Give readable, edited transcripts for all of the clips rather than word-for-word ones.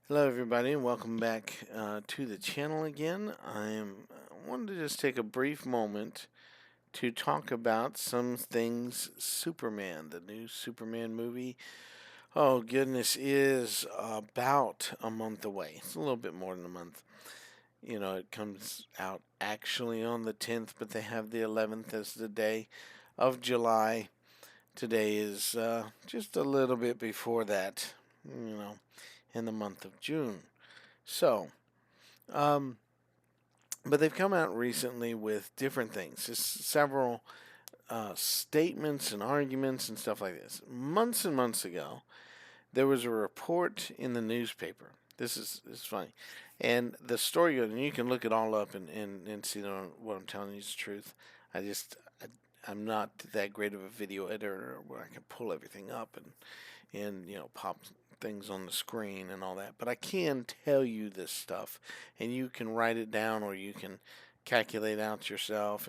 Hello, everybody, and welcome back to the channel again. Wanted to just take a brief moment to talk about some things Superman, the new Superman movie. Oh, goodness, is about a month away. It's a little bit more than a month. You know, it comes out actually on the 10th, but they have the 11th as the day of July. Today is just a little bit before that, you know, in the month of June. So, um, but they've come out recently with different things, just several statements and arguments and stuff like this. Months and months ago, there was a report in the newspaper. This is funny, and the story goes, and you can look it all up and see that what I'm telling you is the truth. I'm not that great of a video editor where I can pull everything up and pop things on the screen and all that. But I can tell you this stuff, and you can write it down or you can calculate out yourself,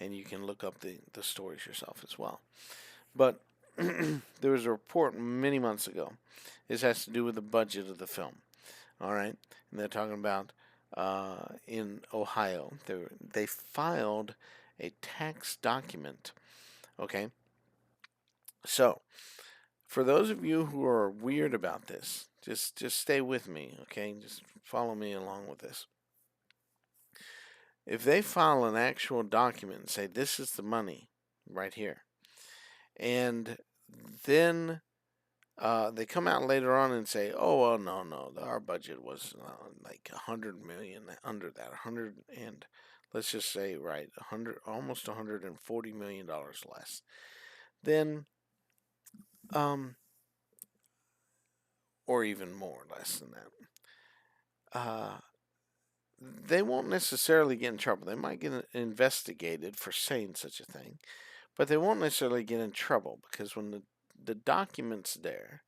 and you can look up the stories yourself as well. But there was a report many months ago. This has to do with the budget of the film. All right, and they're talking about in Ohio. They filed a tax document. Okay, so for those of you who are weird about this, just stay with me, okay? Just follow me along with this. If they file an actual document and say this is the money right here, and then they come out later on and say, oh well, no, our budget was like 100 million under that, 100 and let's just say right, 100, almost 140 million dollars less. Then or even more less than that. They won't necessarily get in trouble. They might get investigated for saying such a thing, but they won't necessarily get in trouble because when the document's there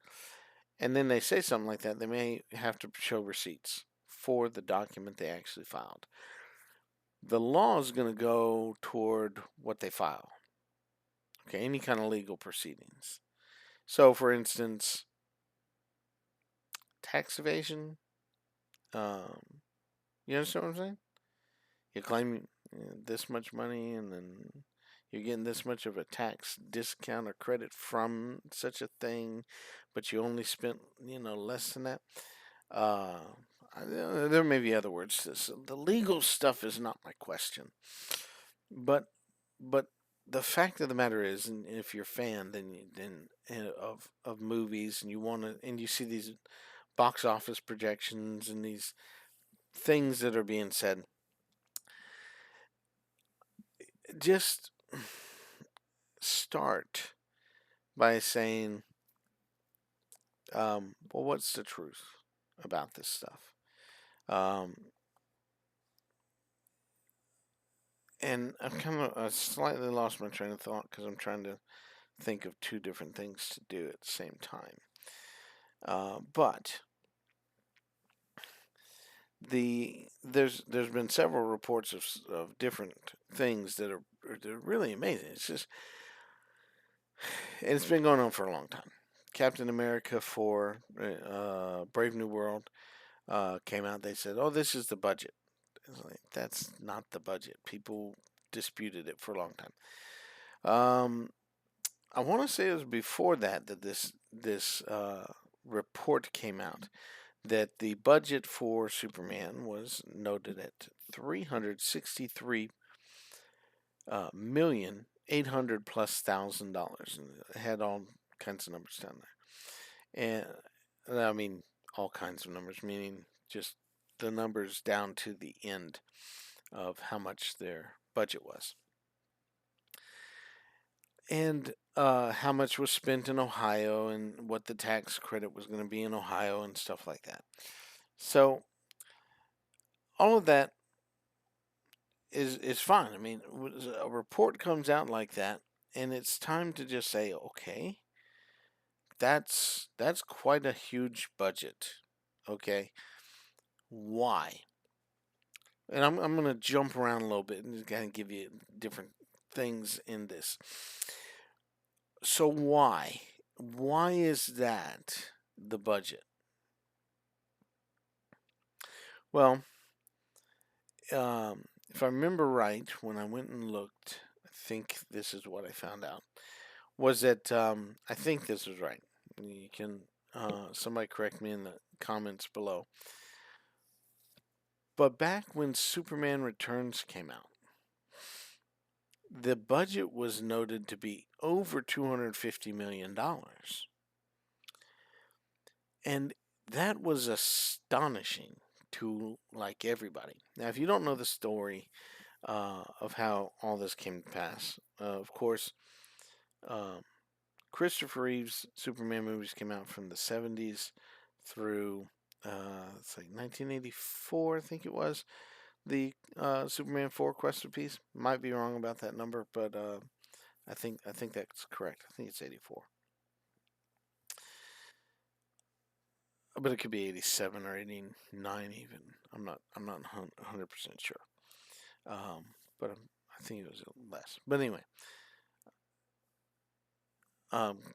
and then they say something like that, they may have to show receipts for the document they actually filed. The law is going to go toward what they file. Okay, any kind of legal proceedings. So, for instance, tax evasion. Um, you understand what I'm saying? You claim this much money and then you're getting this much of a tax discount or credit from such a thing, but you only spent, less than that. Uh, there may be other words to this. The legal stuff is not my question, but but the fact of the matter is, and if you're a fan, of movies and you want to, and you see these box office projections and these things that are being said, just start by saying, well, what's the truth about this stuff? Um, and I've kind of slightly lost my train of thought because I'm trying to think of two different things to do at the same time. But there's been several reports of different things they're really amazing. It's just, and it's been going on for a long time. Captain America 4, Brave New World, came out. They said, "Oh, this is the budget." It's like, that's not the budget. People disputed it for a long time. I want to say it was before that this report came out that the budget for Superman was noted at 363 million 800 plus $1,000, and it had all kinds of numbers down there. And I mean all kinds of numbers, meaning just the numbers down to the end of how much their budget was, and how much was spent in Ohio, and what the tax credit was going to be in Ohio, and stuff like that. So all of that is fine. I mean, a report comes out like that, and it's time to just say, okay, that's quite a huge budget. Okay, why? And I'm gonna jump around a little bit and kind of give you different things in this. So why? Why is that the budget? Well, if I remember right, when I went and looked, I think this is what I found out. Was that I think this is right. You can somebody correct me in the comments below. But back when Superman Returns came out, the budget was noted to be over $250 million. And that was astonishing to like everybody. Now, if you don't know the story of how all this came to pass, of course, uh, Christopher Reeve's Superman movies came out from the 70s through it's like 1984, I think it was. The Superman 4 Quest for Peace. Might be wrong about that number, but I think that's correct. I think it's 84. But it could be 87 or 89 even. I'm not 100% sure. Um, but I think it was less. But anyway,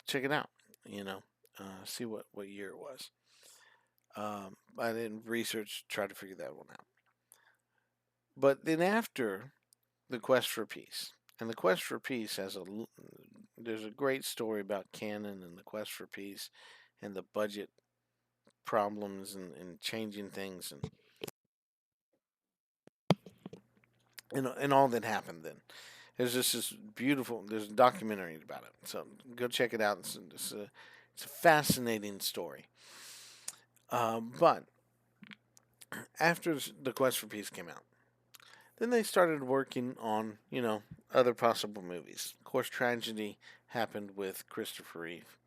check it out. You know, see what year it was. I didn't research, try to figure that one out. But then after the Quest for Peace, and the Quest for Peace there's a great story about canon and the Quest for Peace, and the budget problems and changing things and all that happened then. There's just this beautiful. There's a documentary about it, so go check it out. It's a fascinating story. But after the Quest for Peace came out, then they started working on other possible movies. Of course, tragedy happened with Christopher Reeve,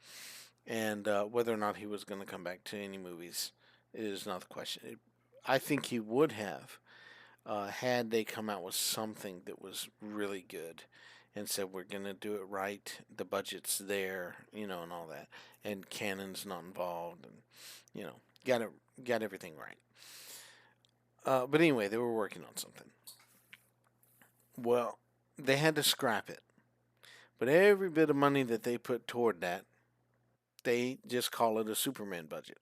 and whether or not he was going to come back to any movies is not the question. I think he would have, had they come out with something that was really good and said we're gonna do it right, the budget's there, and all that, and canon's not involved, and you know, got everything right. But anyway, they were working on something. Well, they had to scrap it, but every bit of money that they put toward that, they just call it a Superman budget.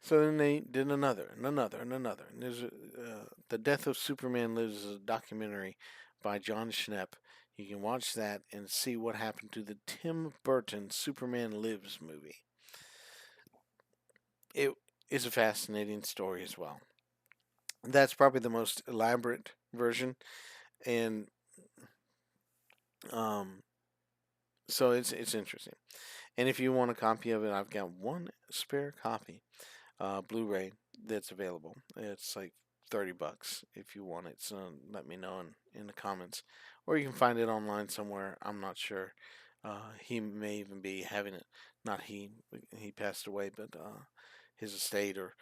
So then they did another and another and another. And there's The Death of Superman Lives is a documentary by John Schnepp. You can watch that and see what happened to the Tim Burton Superman Lives movie. It is a fascinating story as well. That's probably the most elaborate version, and um, so it's interesting. And if you want a copy of it, I've got one spare copy, Blu-ray, that's available. It's like $30 if you want it. So let me know in the comments, or you can find it online somewhere. I'm not sure. He may even be having it. Not he. He passed away, but his estate or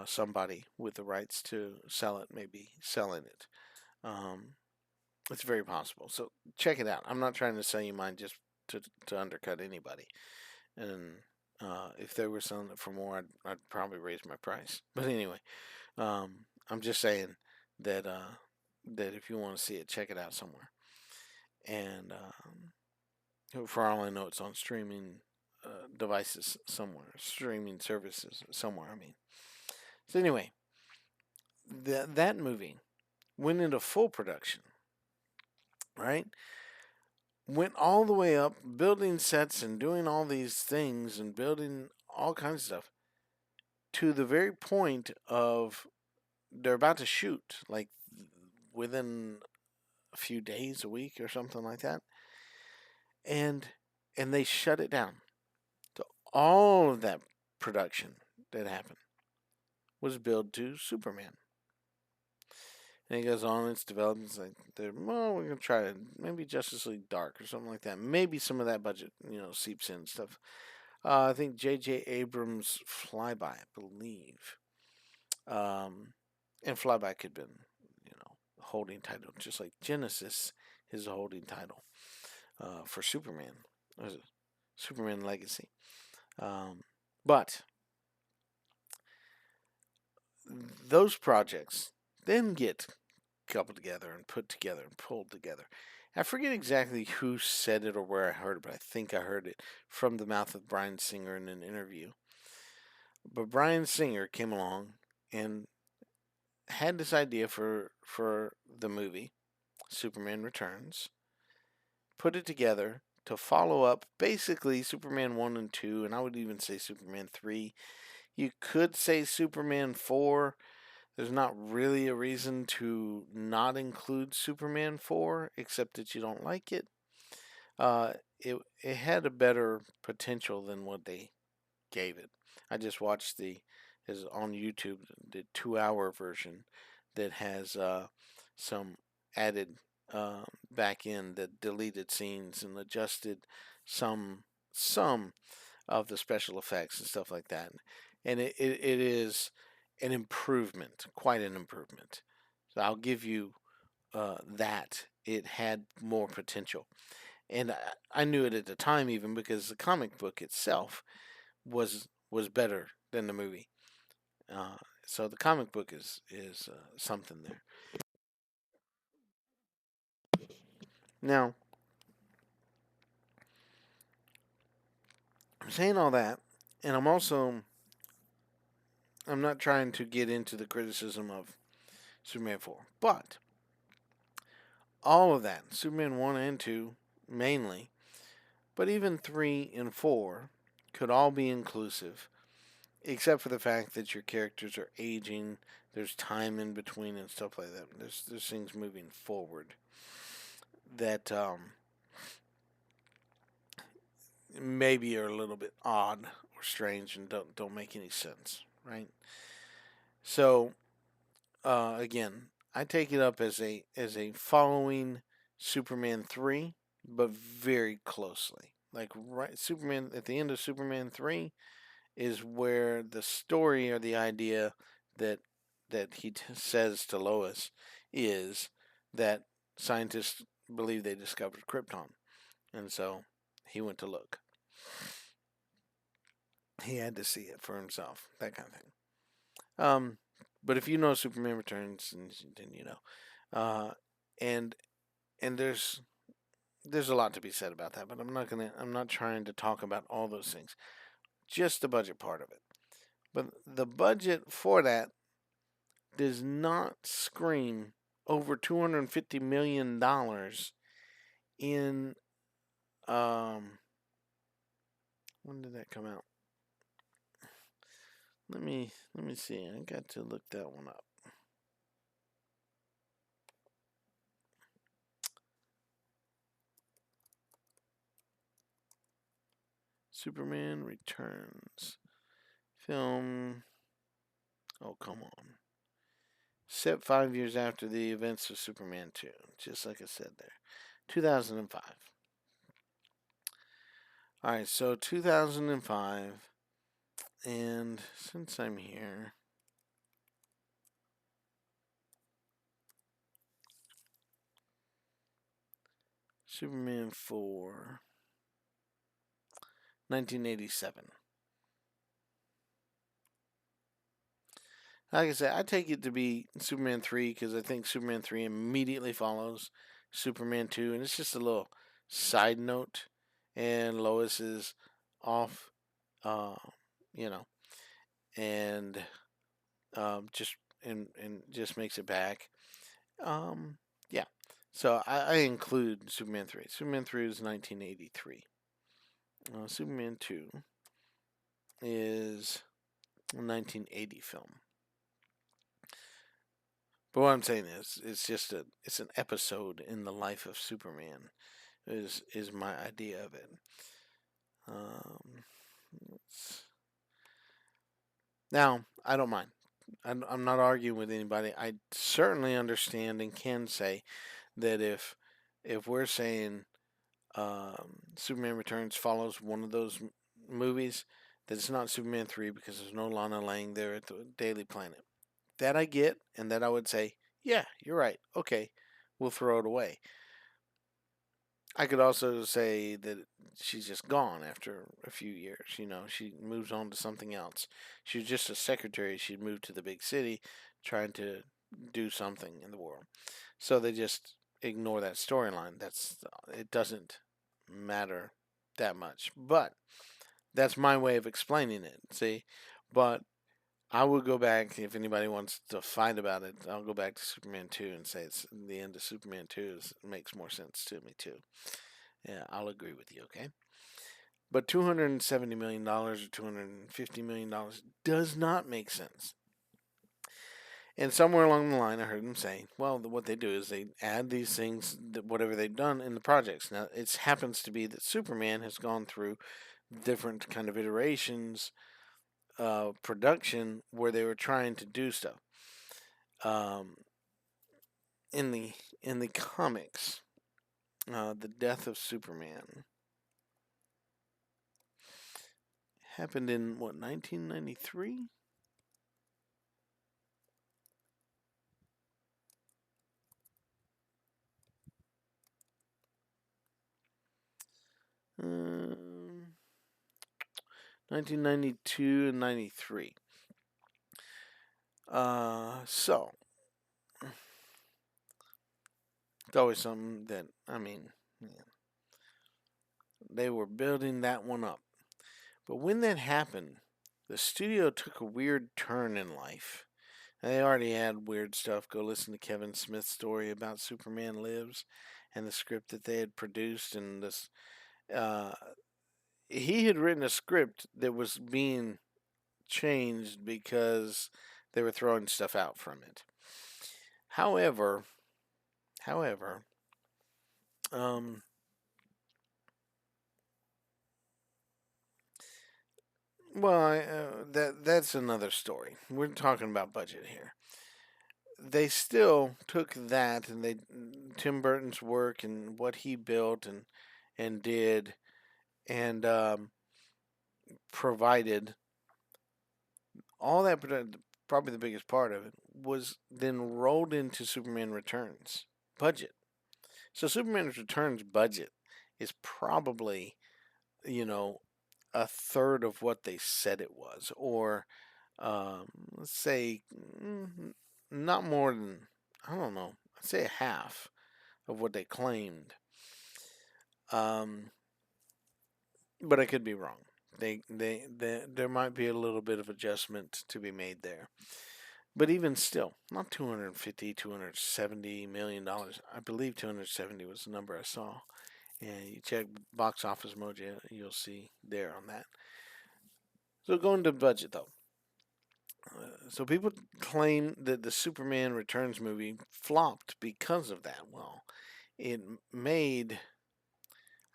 somebody with the rights to sell it may be selling it. Um, it's very possible. So check it out. I'm not trying to sell you mine just to undercut anybody. And if they were selling it for more, I'd probably raise my price. But anyway, I'm just saying that that if you want to see it, check it out somewhere. And for all I know, it's on streaming devices somewhere, streaming services somewhere. I mean, so anyway, that movie went into full production, right? Went all the way up, building sets and doing all these things and building all kinds of stuff to the very point of they're about to shoot, like within a few days, a week, or something like that, and they shut it down. So all of that production that happened was billed to Superman. And it goes on, it's developed. It's like, well, we're gonna try to maybe Justice League Dark or something like that. Maybe some of that budget, seeps in and stuff. I think J.J. Abrams' Flyby, I believe, and Flyby could have been, a holding title, just like Genesis is a holding title for Superman, Superman Legacy. But those projects then get coupled together and put together and pulled together. I forget exactly who said it or where I heard it, but I think I heard it from the mouth of Bryan Singer in an interview. But Bryan Singer came along and had this idea for the movie Superman Returns, put it together to follow up basically Superman 1 and 2, and I would even say Superman 3. You could say Superman 4. There's not really a reason to not include Superman 4, except that you don't like it. It had a better potential than what they gave it. I just watched is on YouTube the 2 hour version that has some added back in the deleted scenes and adjusted some of the special effects and stuff like that. And it is an improvement, quite an improvement. So I'll give you that. It had more potential. And I knew it at the time even because the comic book itself was better than the movie. Uh, so the comic book is something there. Now, I'm saying all that, and I'm not trying to get into the criticism of Superman 4, but all of that, Superman 1 and 2 mainly, but even 3 and 4 could all be inclusive, except for the fact that your characters are aging. There's time in between and stuff like that. There's things moving forward that maybe are a little bit odd or strange and don't make any sense, right? So again, I take it up as a following Superman 3, but very closely. Like right, Superman at the end of Superman 3 is where the story or the idea that he says to Lois is that scientists believe they discovered Krypton, and so he went to look. He had to see it for himself, that kind of thing. But if you know Superman Returns, then you know, uh, and there's a lot to be said about that. But I'm not trying to talk about all those things. Just the budget part of it. But the budget for that does not scream over $250 million in when did that come out? Let me see. I got to look that one up. Superman Returns film. Oh, come on. Set 5 years after the events of Superman 2, just like I said there. 2005. Alright, so 2005, and since I'm here, Superman 4, 1987. Like I said, I take it to be Superman 3 because I think Superman 3 immediately follows Superman 2, and it's just a little side note. And Lois is off, uh, you know, and just and just makes it back. Yeah. So I include Superman 3. Superman 3 is 1983. Superman 2 is a 1980 film. But what I'm saying is, it's an episode in the life of Superman. Is my idea of it. Now I don't mind. I'm not arguing with anybody. I certainly understand and can say that if we're saying Superman Returns follows one of those movies, that it's not Superman 3 because there's no Lana Lang there at the Daily Planet. That I get, and that I would say, yeah, you're right. Okay, we'll throw it away. I could also say that she's just gone after a few years. You know, she moves on to something else. She was just a secretary. She'd moved to the big city trying to do something in the world. So they just ignore that storyline. It doesn't matter that much. But that's my way of explaining it. See? But I will go back if anybody wants to fight about it. I'll go back to Superman 2 and say it's the end of Superman 2 makes more sense to me too. Yeah, I'll agree with you. Okay, but $270 million or $250 million does not make sense. And somewhere along the line, I heard them say, well, what they do is they add these things, whatever they've done in the projects. Now, it happens to be that Superman has gone through different kind of iterations of production where they were trying to do stuff. Um, in the comics, the death of Superman happened in what 1993. Um, 1992 and 93. So it's always something that yeah, they were building that one up. But when that happened, the studio took a weird turn in life. And they already had weird stuff. Go listen to Kevin Smith's story about Superman Lives and the script that they had produced. And this, uh, he had written a script that was being changed because they were throwing stuff out from it. However, however, um, well, that's another story. We're talking about budget here. They still took that and they Tim Burton's work and what he built and did and provided all that. Probably the biggest part of it was then rolled into Superman Returns budget. So Superman Returns budget is probably you know a third of what they said it was, or let's say not more than, I don't know, I'd say a half of what they claimed. Um, but I could be wrong. There might be a little bit of adjustment to be made there. But even still, not 250, $270 million. I believe 270 was the number I saw. And you check Box Office Mojo, you'll see there on that. So going to budget though. So people claim that the Superman Returns movie flopped because of that. Well, it made,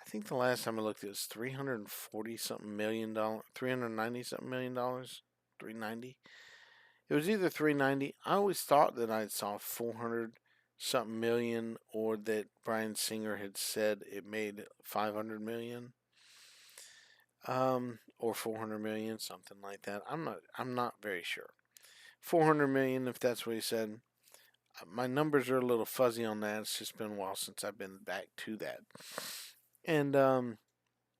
I think the last time I looked, it was $340 something million, $390 something million, 390. It was either 390. I always thought that I saw 400 something million, or that Bryan Singer had said it made 500 million, or 400 million, something like that. I'm not very sure. 400 million, if that's what he said. My numbers are a little fuzzy on that. It's just been a while since I've been back to that, and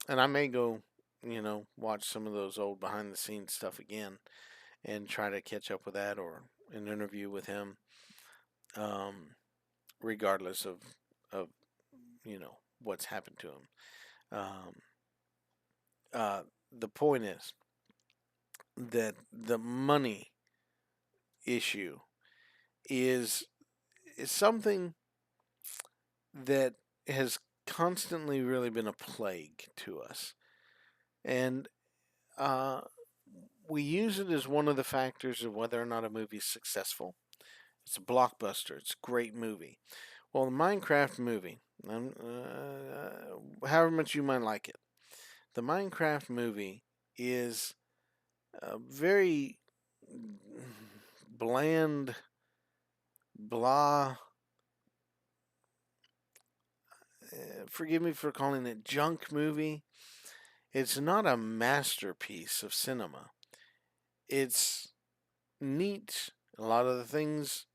I may go, watch some of those old behind the scenes stuff again and try to catch up with that, or an interview with him, um, regardless of what's happened to him. Um, uh, the point is that the money issue is is something that has constantly really been a plague to us, and uh, we use it as one of the factors of whether or not a movie is successful. It's a blockbuster. It's a great movie. Well, the Minecraft movie, however much you might like it, the Minecraft movie is a very bland, blah. Forgive me for calling it junk movie. It's not a masterpiece of cinema. It's neat. A lot of the things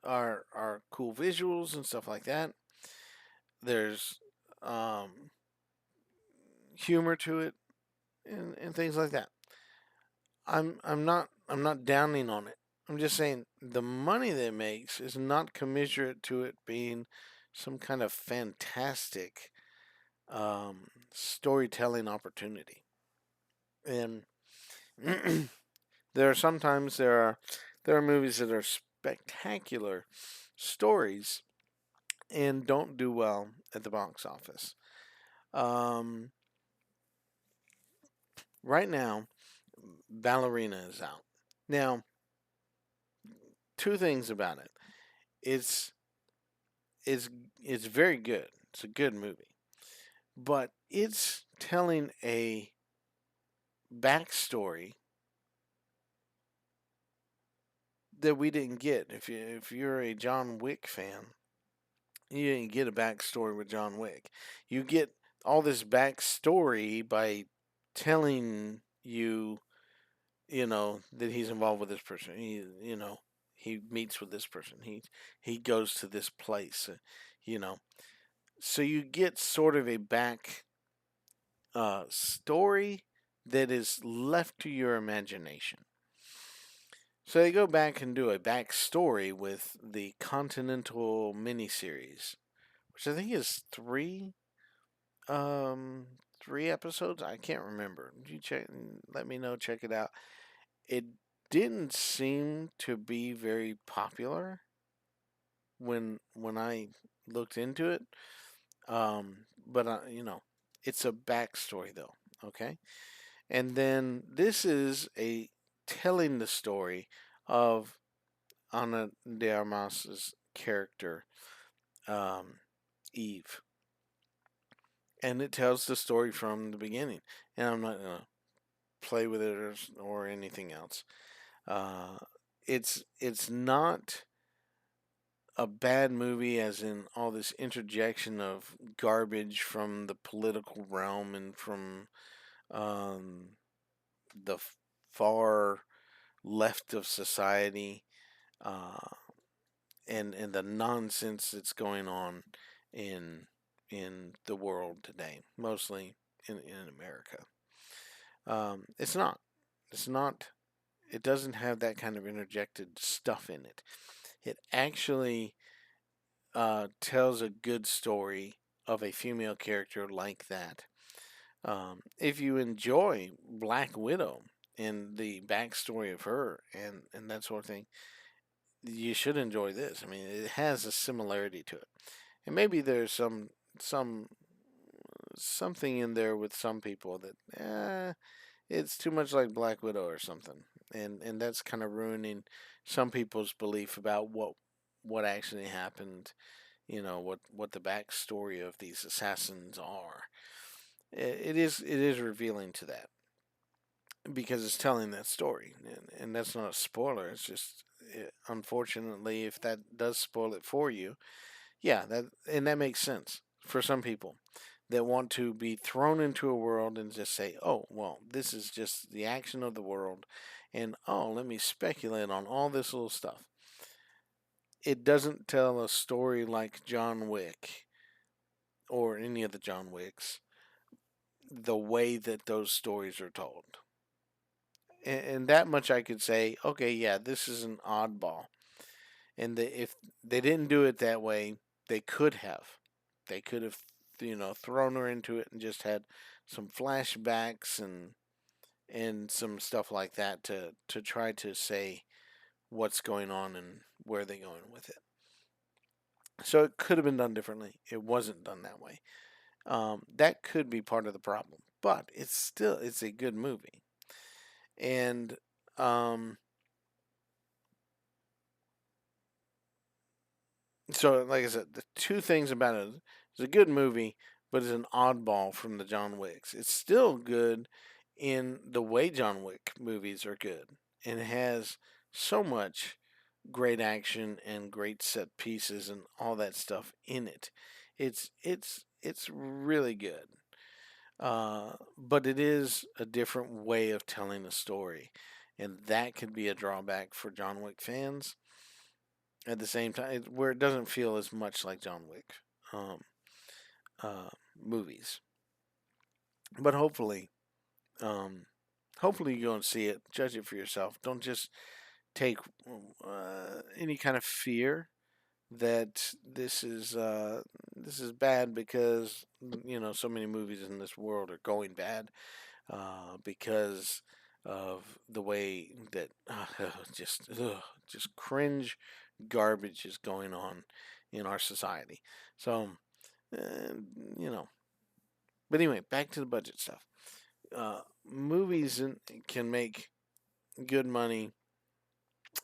are cool visuals and stuff like that. There's um, humor to it and things like that. I'm not downing on it. I'm just saying the money that it makes is not commensurate to it being some kind of fantastic storytelling opportunity. And There are movies that are spectacular stories and don't do well at the box office. Um, right now, Ballerina is out. Now, two things about it. It's it's it's very good. It's a good movie, but it's telling a backstory that we didn't get. If you're a John Wick fan, you didn't get a backstory with John Wick. You get all this backstory by telling you, that he's involved with this person. He meets with this person. He goes to this place. You know, so you get sort of a back story that is left to your imagination. So they go back and do a backstory with the Continental miniseries, which I think is um, 3 episodes. I can't remember. You check. Let me know. Check it out. It didn't seem to be very popular when I looked into it. But it's a backstory though. Okay, and then this is a telling the story of Ana de Armas's character, um, Eve, and it tells the story from the beginning. And I'm not gonna play with it or anything else. Uh, it's not a bad movie, as in all this interjection of garbage from the political realm and from um, the far left of society, uh, and the nonsense that's going on in in the world today, mostly in America. It's not. It's not. It doesn't have that kind of interjected stuff in it. It actually tells a good story of a female character like that. If you enjoy Black Widow and the backstory of her and that sort of thing, you should enjoy this. I mean, it has a similarity to it, and maybe there's some something in there with some people that it's too much like Black Widow or something, and that's kind of ruining some people's belief about what actually happened. What the backstory of these assassins are. It is revealing to that because it's telling that story, and that's not a spoiler. It's just unfortunately, if that does spoil it for you, yeah, that makes sense for some people that want to be thrown into a world and just say, "Oh, well, this is just the action of the world," and oh, let me speculate on all this little stuff. It doesn't tell a story like John Wick or any of the John Wicks the way that those stories are told. And that much I could say, okay, yeah, this is an oddball. And if they didn't do it that way, they could have. They could have, thrown her into it and just had some flashbacks and some stuff like that to try to say what's going on and where they're going with it. So it could have been done differently. It wasn't done that way. That could be part of the problem, but it's a good movie. And um, so, like I said, the two things about it: it's a good movie, but it's an oddball from the John Wicks. It's still good in the way John Wick movies are good, and it has so much great action and great set pieces and all that stuff in it. It's really good. But it is a different way of telling a story, and that could be a drawback for John Wick fans. At the same time, where it doesn't feel as much like John Wick um, uh, movies, but um, hopefully you go and see it, judge it for yourself. Don't just take any kind of fear that this is bad because so many movies in this world are going bad because of the way that just cringe garbage is going on in our society. So, uh, you know. But anyway, back to the budget stuff. Movies can make good money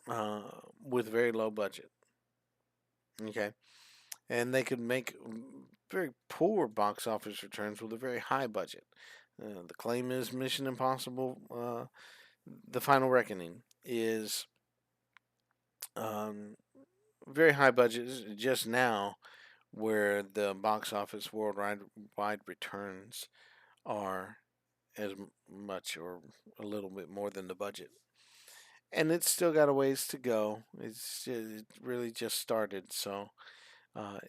uh, with very low budget. Okay, and they could make very poor box office returns with a very high budget. The claim is Mission Impossible: The Final Reckoning is um, very high budget just now, where the box office worldwide returns are as much or a little bit more than the budget. And it's still got a ways to go. It really just started, so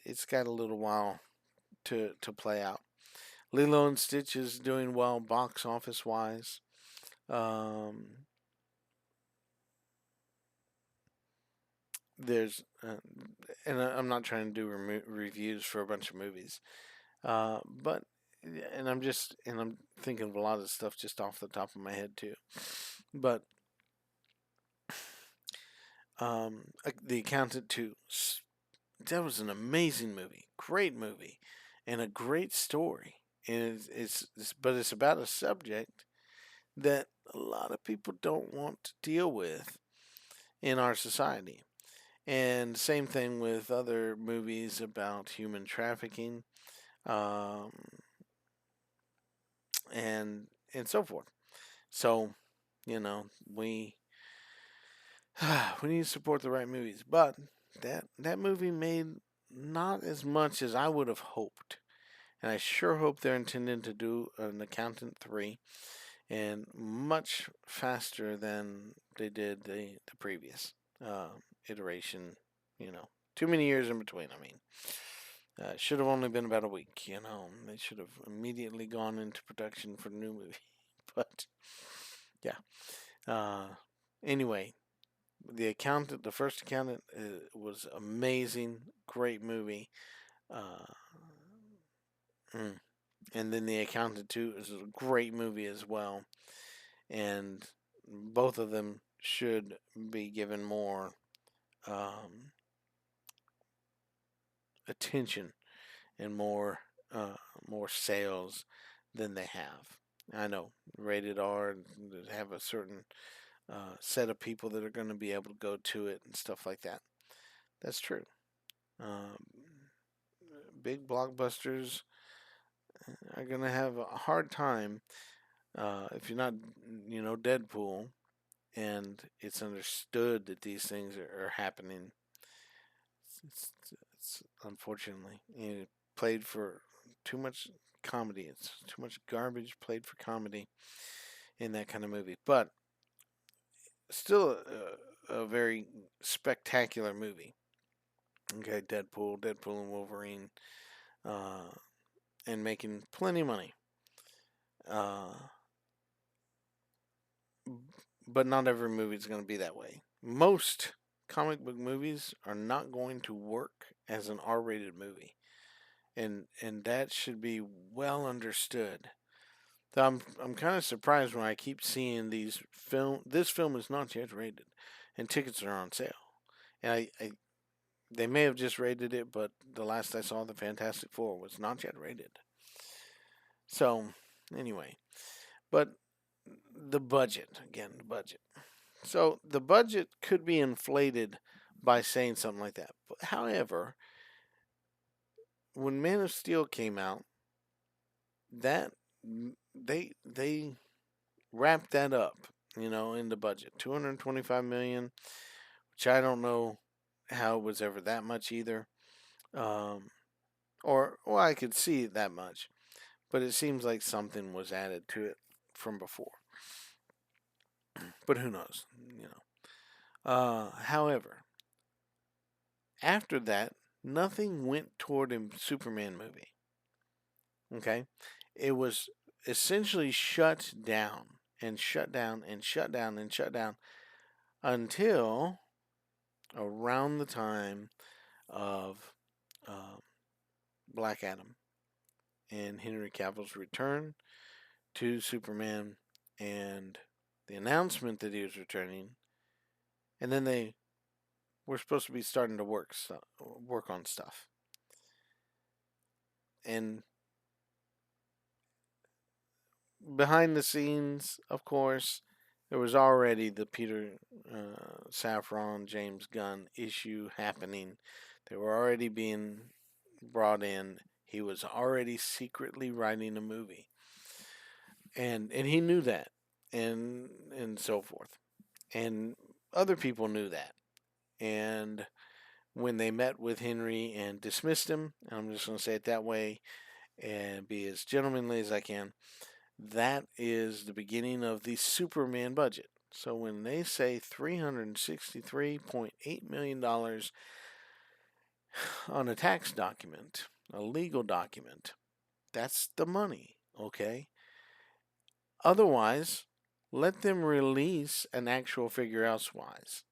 it's got a little while to play out. Lilo and Stitch is doing well box office wise. Um, there's and I'm not trying to do reviews for a bunch of movies, but I'm thinking of a lot of stuff just off the top of my head too. But The Accountant 2, that was an amazing movie, great movie, and a great story. And but it's about a subject that a lot of people don't want to deal with in our society. And same thing with other movies about human trafficking, um, and so forth. So, you know, we need to support the right movies. But that movie made not as much as I would have hoped, and I sure hope they're intending to do an Accountant 3 and much faster than they did the previous iteration. You know, too many years in between. I mean, should have only been about a week. You know, they should have immediately gone into production for the new movie. But yeah. Anyway, the first Accountant, was amazing, great movie. Uh, mm. And then The Accountant 2 is a great movie as well. And both of them should be given more um, attention and more sales than they have. I know rated R have a certain set of people that are going to be able to go to it and stuff like that. That's true. Um, Big blockbusters are going to have a hard time if you're not, Deadpool, and it's understood that these things are happening. It's unfortunately, played for too much comedy. It's too much garbage played for comedy in that kind of movie. But still a very spectacular movie. Okay, Deadpool and Wolverine, uh, and making plenty of money. Uh, but not every movie is going to be that way. Most comic book movies are not going to work as an R-rated movie, and that should be well understood. So I'm kind of surprised when I keep seeing these film. This film is not yet rated, and tickets are on sale. And they may have just rated it, but the last I saw, the Fantastic Four was not yet rated. So anyway, but the budget again, the budget. So the budget could be inflated by saying something like that. But however, when Man of Steel came out, that they wrapped that up, in the budget, 225 million, which I don't know how it was ever that much either. Um, or well, I could see that much, but it seems like something was added to it from before. But who knows, However, after that, nothing went toward a Superman movie. Okay, it was essentially shut down and shut down and shut down and shut down until around the time of um, Black Adam and Henry Cavill's return to Superman and the announcement that he was returning, and then they were supposed to be starting to work on stuff. And behind the scenes, of course, there was already the Peter Safran James Gunn issue happening. They were already being brought in. He was already secretly writing a movie, and he knew that, and so forth, and other people knew that. And when they met with Henry and dismissed him, and I'm just going to say it that way and be as gentlemanly as I can, that is the beginning of the Superman budget. So when they say $363.8 million on a tax document, a legal document, that's the money, okay? Otherwise, let them release an actual figure elsewise.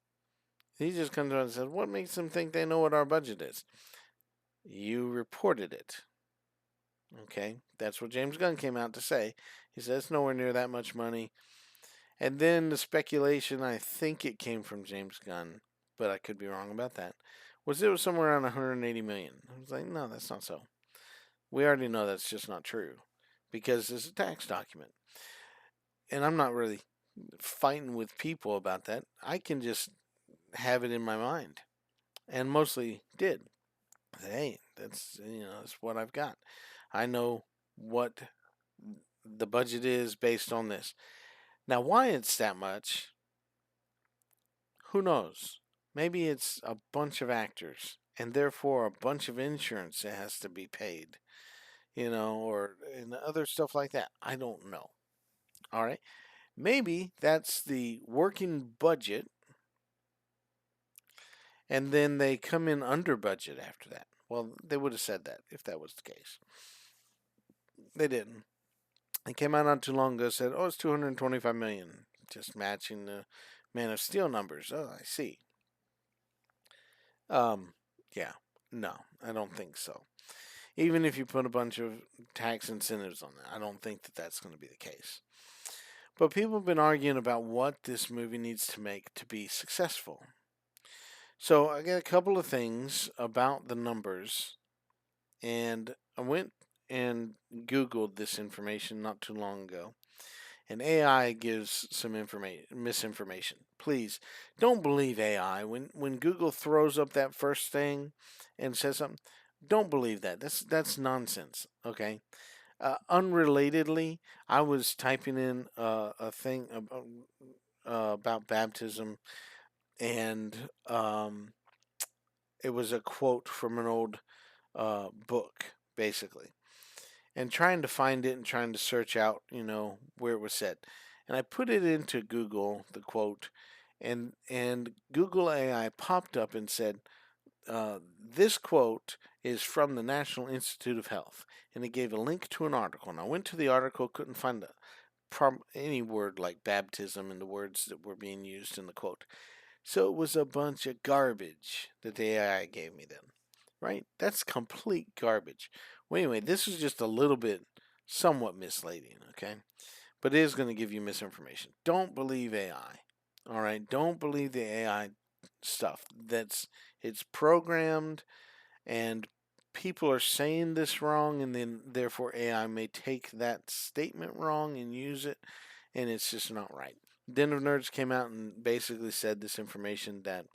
He just comes out and says, what makes them think they know what our budget is? You reported it. Okay, that's what James Gunn came out to say. He says it's nowhere near that much money. And then the speculation, I think it came from James Gunn, but I could be wrong about that, was it was somewhere around 180 million. I was like, no, that's not so. We already know that's just not true because it's a tax document. And I'm not really fighting with people about that. I can just have it in my mind, and mostly did. Hey, that's that's what I've got. I know what the budget is based on this. Now, why it's that much, who knows? Maybe it's a bunch of actors, and therefore a bunch of insurance that has to be paid, or and other stuff like that. I don't know. All right. Maybe that's the working budget, and then they come in under budget after that. Well, they would have said that if that was the case. They didn't. It came out not too long ago. Said, "Oh, it's 225 million, just matching the Man of Steel numbers." Oh, I see. Um, yeah, no, I don't think so. Even if you put a bunch of tax incentives on that, I don't think that that's going to be the case. But people have been arguing about what this movie needs to make to be successful. So I got a couple of things about the numbers, and I went and Googled this information not too long ago. And AI gives some misinformation. Please don't believe AI. When Google throws up that first thing and says something, don't believe that. That's nonsense. Okay. Unrelatedly, I was typing in a thing about baptism, and it was a quote from an old book, basically, and trying to find it and trying to search out, where it was said. And I put it into Google, the quote, and Google AI popped up and said, this quote is from the National Institute of Health. And it gave a link to an article. And I went to the article, couldn't find any word like baptism in the words that were being used in the quote. So it was a bunch of garbage that the AI gave me then. Right? That's complete garbage. Well, anyway, this is just a little bit somewhat misleading, okay? But it is going to give you misinformation. Don't believe AI. All right? Don't believe the AI stuff. It's programmed, and people are saying this wrong, and then therefore AI may take that statement wrong and use it, and it's just not right. Den of Nerds came out and basically said this information that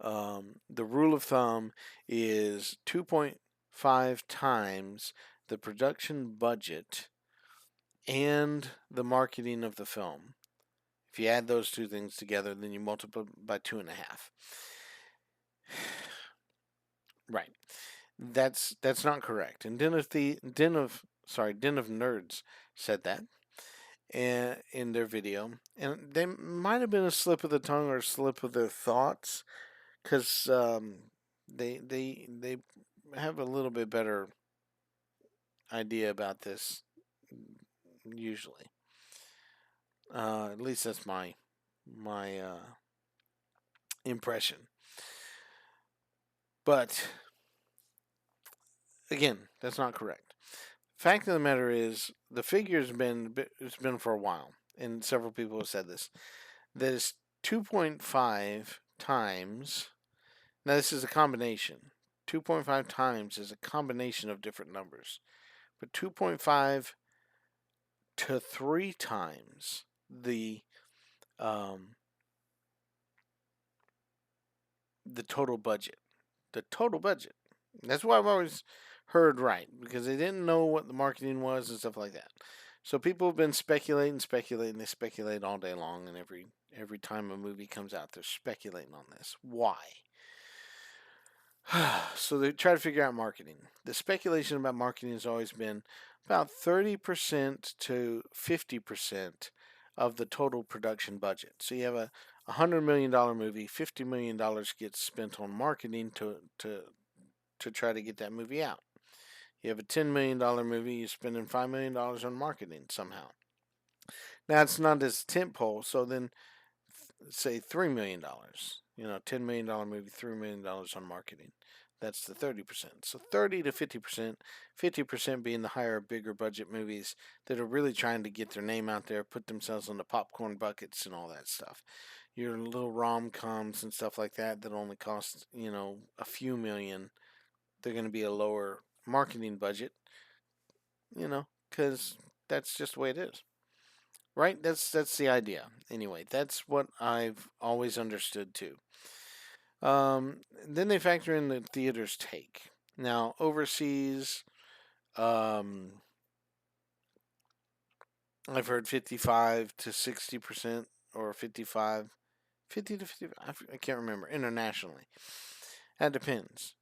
the rule of thumb is 2.5 times the production budget and the marketing of the film. If you add those two things together, then you multiply by 2.5. Right. That's not correct. And Den of Nerds said that in their video, and they might have been a slip of the tongue or a slip of their thoughts, because they have a little bit better idea about this usually. At least that's my impression. But again, that's not correct. Fact of the matter is, the figure's been for a while. and several people have said this, that is 2.5 times. Now, this is a combination. 2.5 times is a combination of different numbers, but 2.5 to 3 times um, the total budget. The total budget. That's why I've always heard right, because they didn't know what the marketing was and stuff like that. So people have been speculating. They speculate all day long, and every time a movie comes out, they're speculating on this. Why? So they try to figure out marketing. The speculation about marketing has always been about 30% to 50% of the total production budget. So you have a $100 million movie, $50 million gets spent on marketing to try to get that movie out. You have a $10 million movie, you're spending $5 million on marketing somehow. Now it's not as tentpole, so then say $3 million. $10 million movie, $3 million on marketing. That's the 30%. So 30 to 50%, 50% being the higher, bigger budget movies that are really trying to get their name out there, put themselves on the popcorn buckets and all that stuff. Your little rom-coms and stuff like that only cost, a few million. They're going to be a lower marketing budget, because that's just the way it is. Right? That's the idea. Anyway, that's what I've always understood too. Then they factor in the theater's take. Now, overseas, I've heard 55 to 60%, or 50 to 55, I can't remember, internationally. That depends.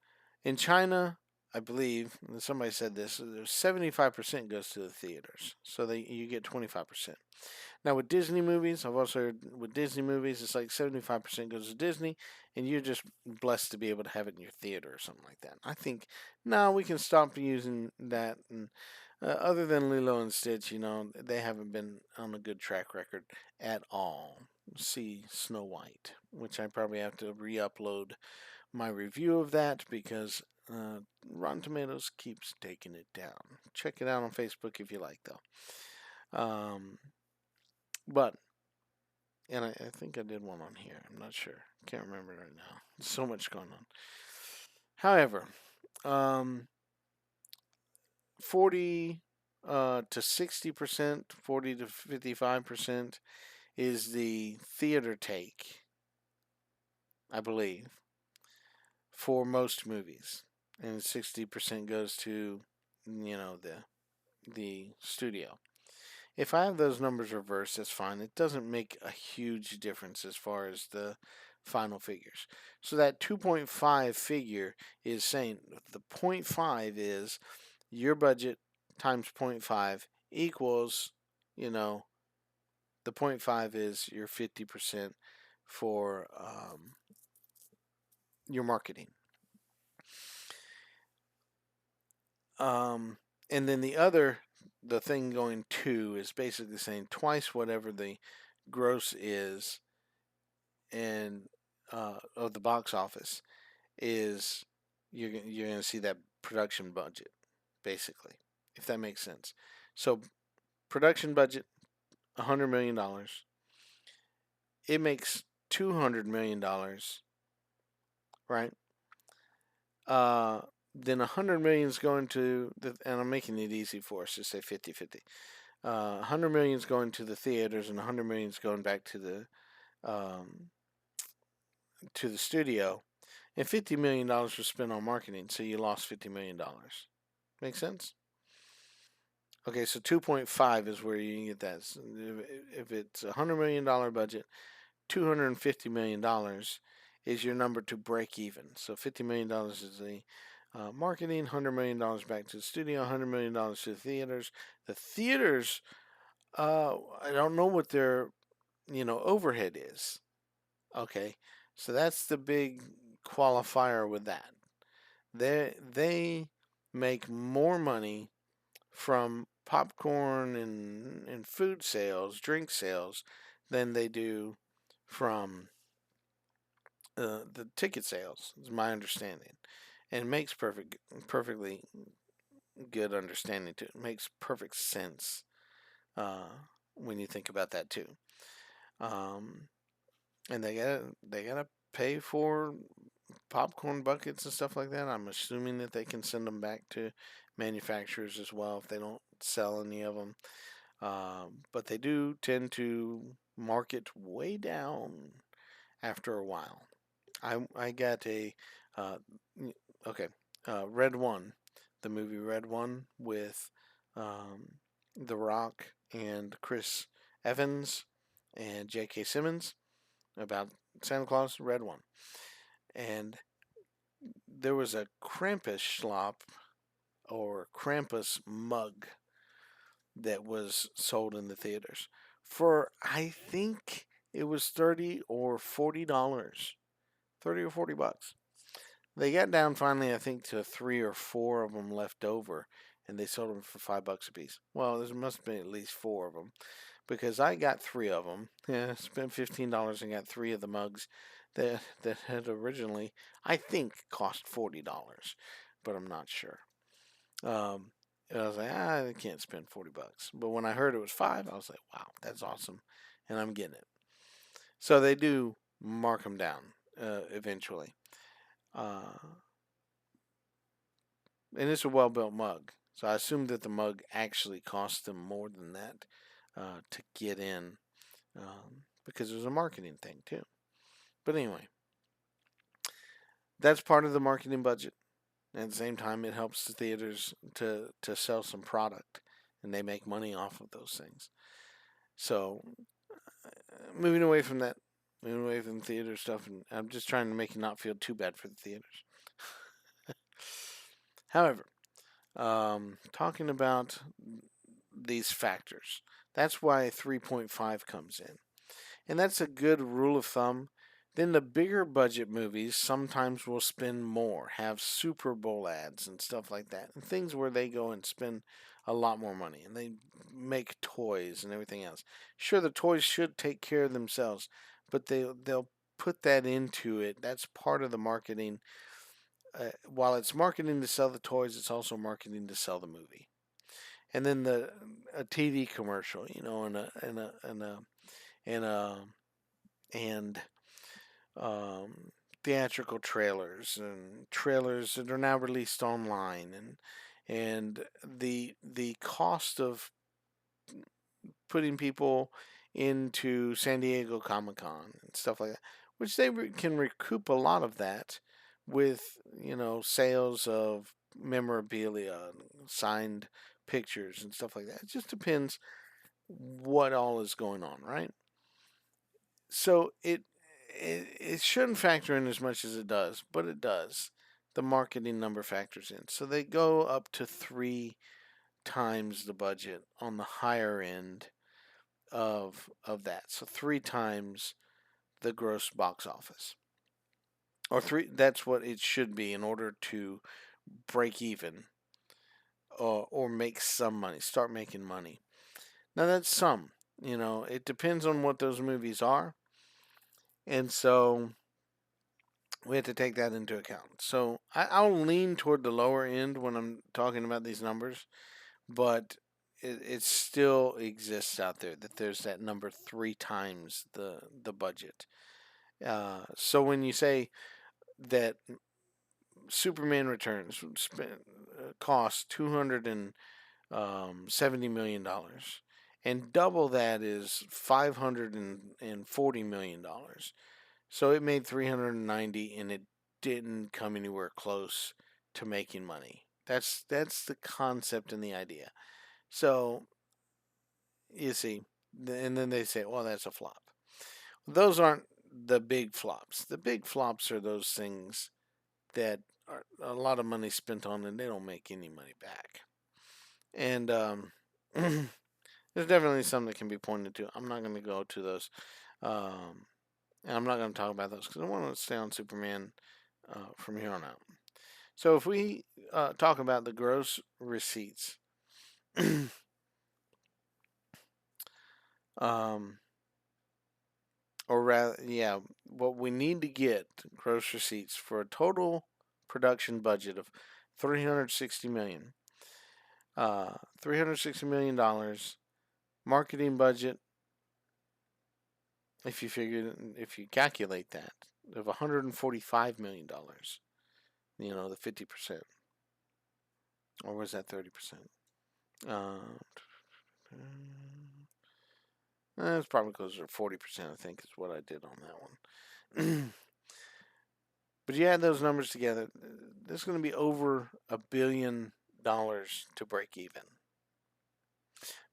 In China, I believe, somebody said this, 75% goes to the theaters. So you get 25%. Now, with Disney movies, I've also heard with Disney movies, it's like 75% goes to Disney, and you're just blessed to be able to have it in your theater or something like that. I think, no, we can stop using that. And other than Lilo and Stitch, they haven't been on a good track record at all. See Snow White, which I probably have to re upload my review of that because Rotten Tomatoes keeps taking it down. Check it out on Facebook if you like, though. But, and I think I did one on here. I'm not sure. Can't remember right now. There's so much going on. However, 40 to 60%, 40 to 55% is the theater take, I believe, for most movies, and 60% goes to the studio. If I have those numbers reversed, that's fine. It doesn't make a huge difference as far as the final figures. So that 2.5 figure is saying the 0.5 is your budget times 0.5 equals, the 0.5 is your 50% for your marketing. And then the thing going to is basically saying twice whatever the gross is and of the box office is you're going to see that production budget, basically, if that makes sense. So production budget, $100 million. It makes $200 million, right? Then $100 million is going to and I'm making it easy for us to say 50-50. $100 million is going to the theaters, and $100 million is going back to the studio, and $50 million was spent on marketing, so you lost $50 million. Make sense? Okay, so 2.5 is where you can get that. So if it's a $100 million budget, $250 million is your number to break even. So $50 million is the marketing, $100 million back to the studio, $100 to the theaters. The theaters, I don't know what their overhead is. Okay, so that's the big qualifier with that. They make more money from popcorn and food sales, drink sales, than they do from the ticket sales. Is my understanding, and it makes perfectly good understanding too. It makes perfect sense when you think about that too. Um, and they gotta pay for popcorn buckets and stuff like that. I'm assuming that they can send them back to manufacturers as well if they don't sell any of them. But they do tend to market way down after a while. I got a uh, okay, Red One, the movie Red One with um, The Rock and Chris Evans and J.K. Simmons about Santa Claus. Red One, and there was a Krampus schlop or Krampus mug that was sold in the theaters for, I think it was $30 or $40, 30 or $40. They got down finally, I think, to 3 or 4 of them left over, and they sold them for $5 a piece. Well, there must have been at least 4 of them because I got 3 of them. Yeah, spent $15 and got 3 of the mugs that had originally, I think, cost $40, but I'm not sure. Um, and I was like, I can't spend $40. But when I heard it was 5, I was like, wow, that's awesome, and I'm getting it. So they do mark them down eventually. Uh, and it's a well built mug. So I assume that the mug actually cost them more than that to get in because it was a marketing thing too. But anyway, that's part of the marketing budget. And at the same time, it helps the theaters to sell some product, and they make money off of those things. So moving away from that, moving away from theater stuff, and I'm just trying to make you not feel too bad for the theaters. However, talking about these factors, that's why 3.5 comes in. And that's a good rule of thumb. Then the bigger budget movies sometimes will spend more, have Super Bowl ads and stuff like that, and things where they go and spend a lot more money and they make toys and everything else. Sure, the toys should take care of themselves, but they'll put that into it. That's part of the marketing. While it's marketing to sell the toys, it's also marketing to sell the movie. And then the a TV commercial, and a and um, theatrical trailers and trailers that are now released online, and the cost of putting people into San Diego Comic Con and stuff like that, which they can recoup a lot of that with sales of memorabilia, signed pictures and stuff like that. It just depends what all is going on, right? So it shouldn't factor in as much as it does, but it does. The marketing number factors in. So they go up to 3 times the budget on the higher end of that. So 3 times the gross box office. Or three that's what it should be in order to break even or make some money, start making money. Now that's some. It depends on what those movies are. And so we have to take that into account. So I'll lean toward the lower end when I'm talking about these numbers, but it still exists out there that there's that number 3 times the budget. So when you say that Superman Returns cost $270 million, and double that is $540 million. So it made 390, and it didn't come anywhere close to making money. That's the concept and the idea. So you see, and then they say, "Well, that's a flop." Those aren't the big flops. The big flops are those things that are a lot of money spent on, and they don't make any money back. And there's definitely some that can be pointed to. I'm not going to go to those. Um, and I'm not going to talk about those because I want to stay on Superman from here on out. So if we talk about the gross receipts, um, or rather, yeah, what we need to get gross receipts for a total production budget of 360 million. $360 million. marketing budget, if you calculate that, of $145 million, the 50%, or was that 30%? It's probably closer to 40%, I think, is what I did on that one. But you add those numbers together, there's going to be over $1 billion to break even.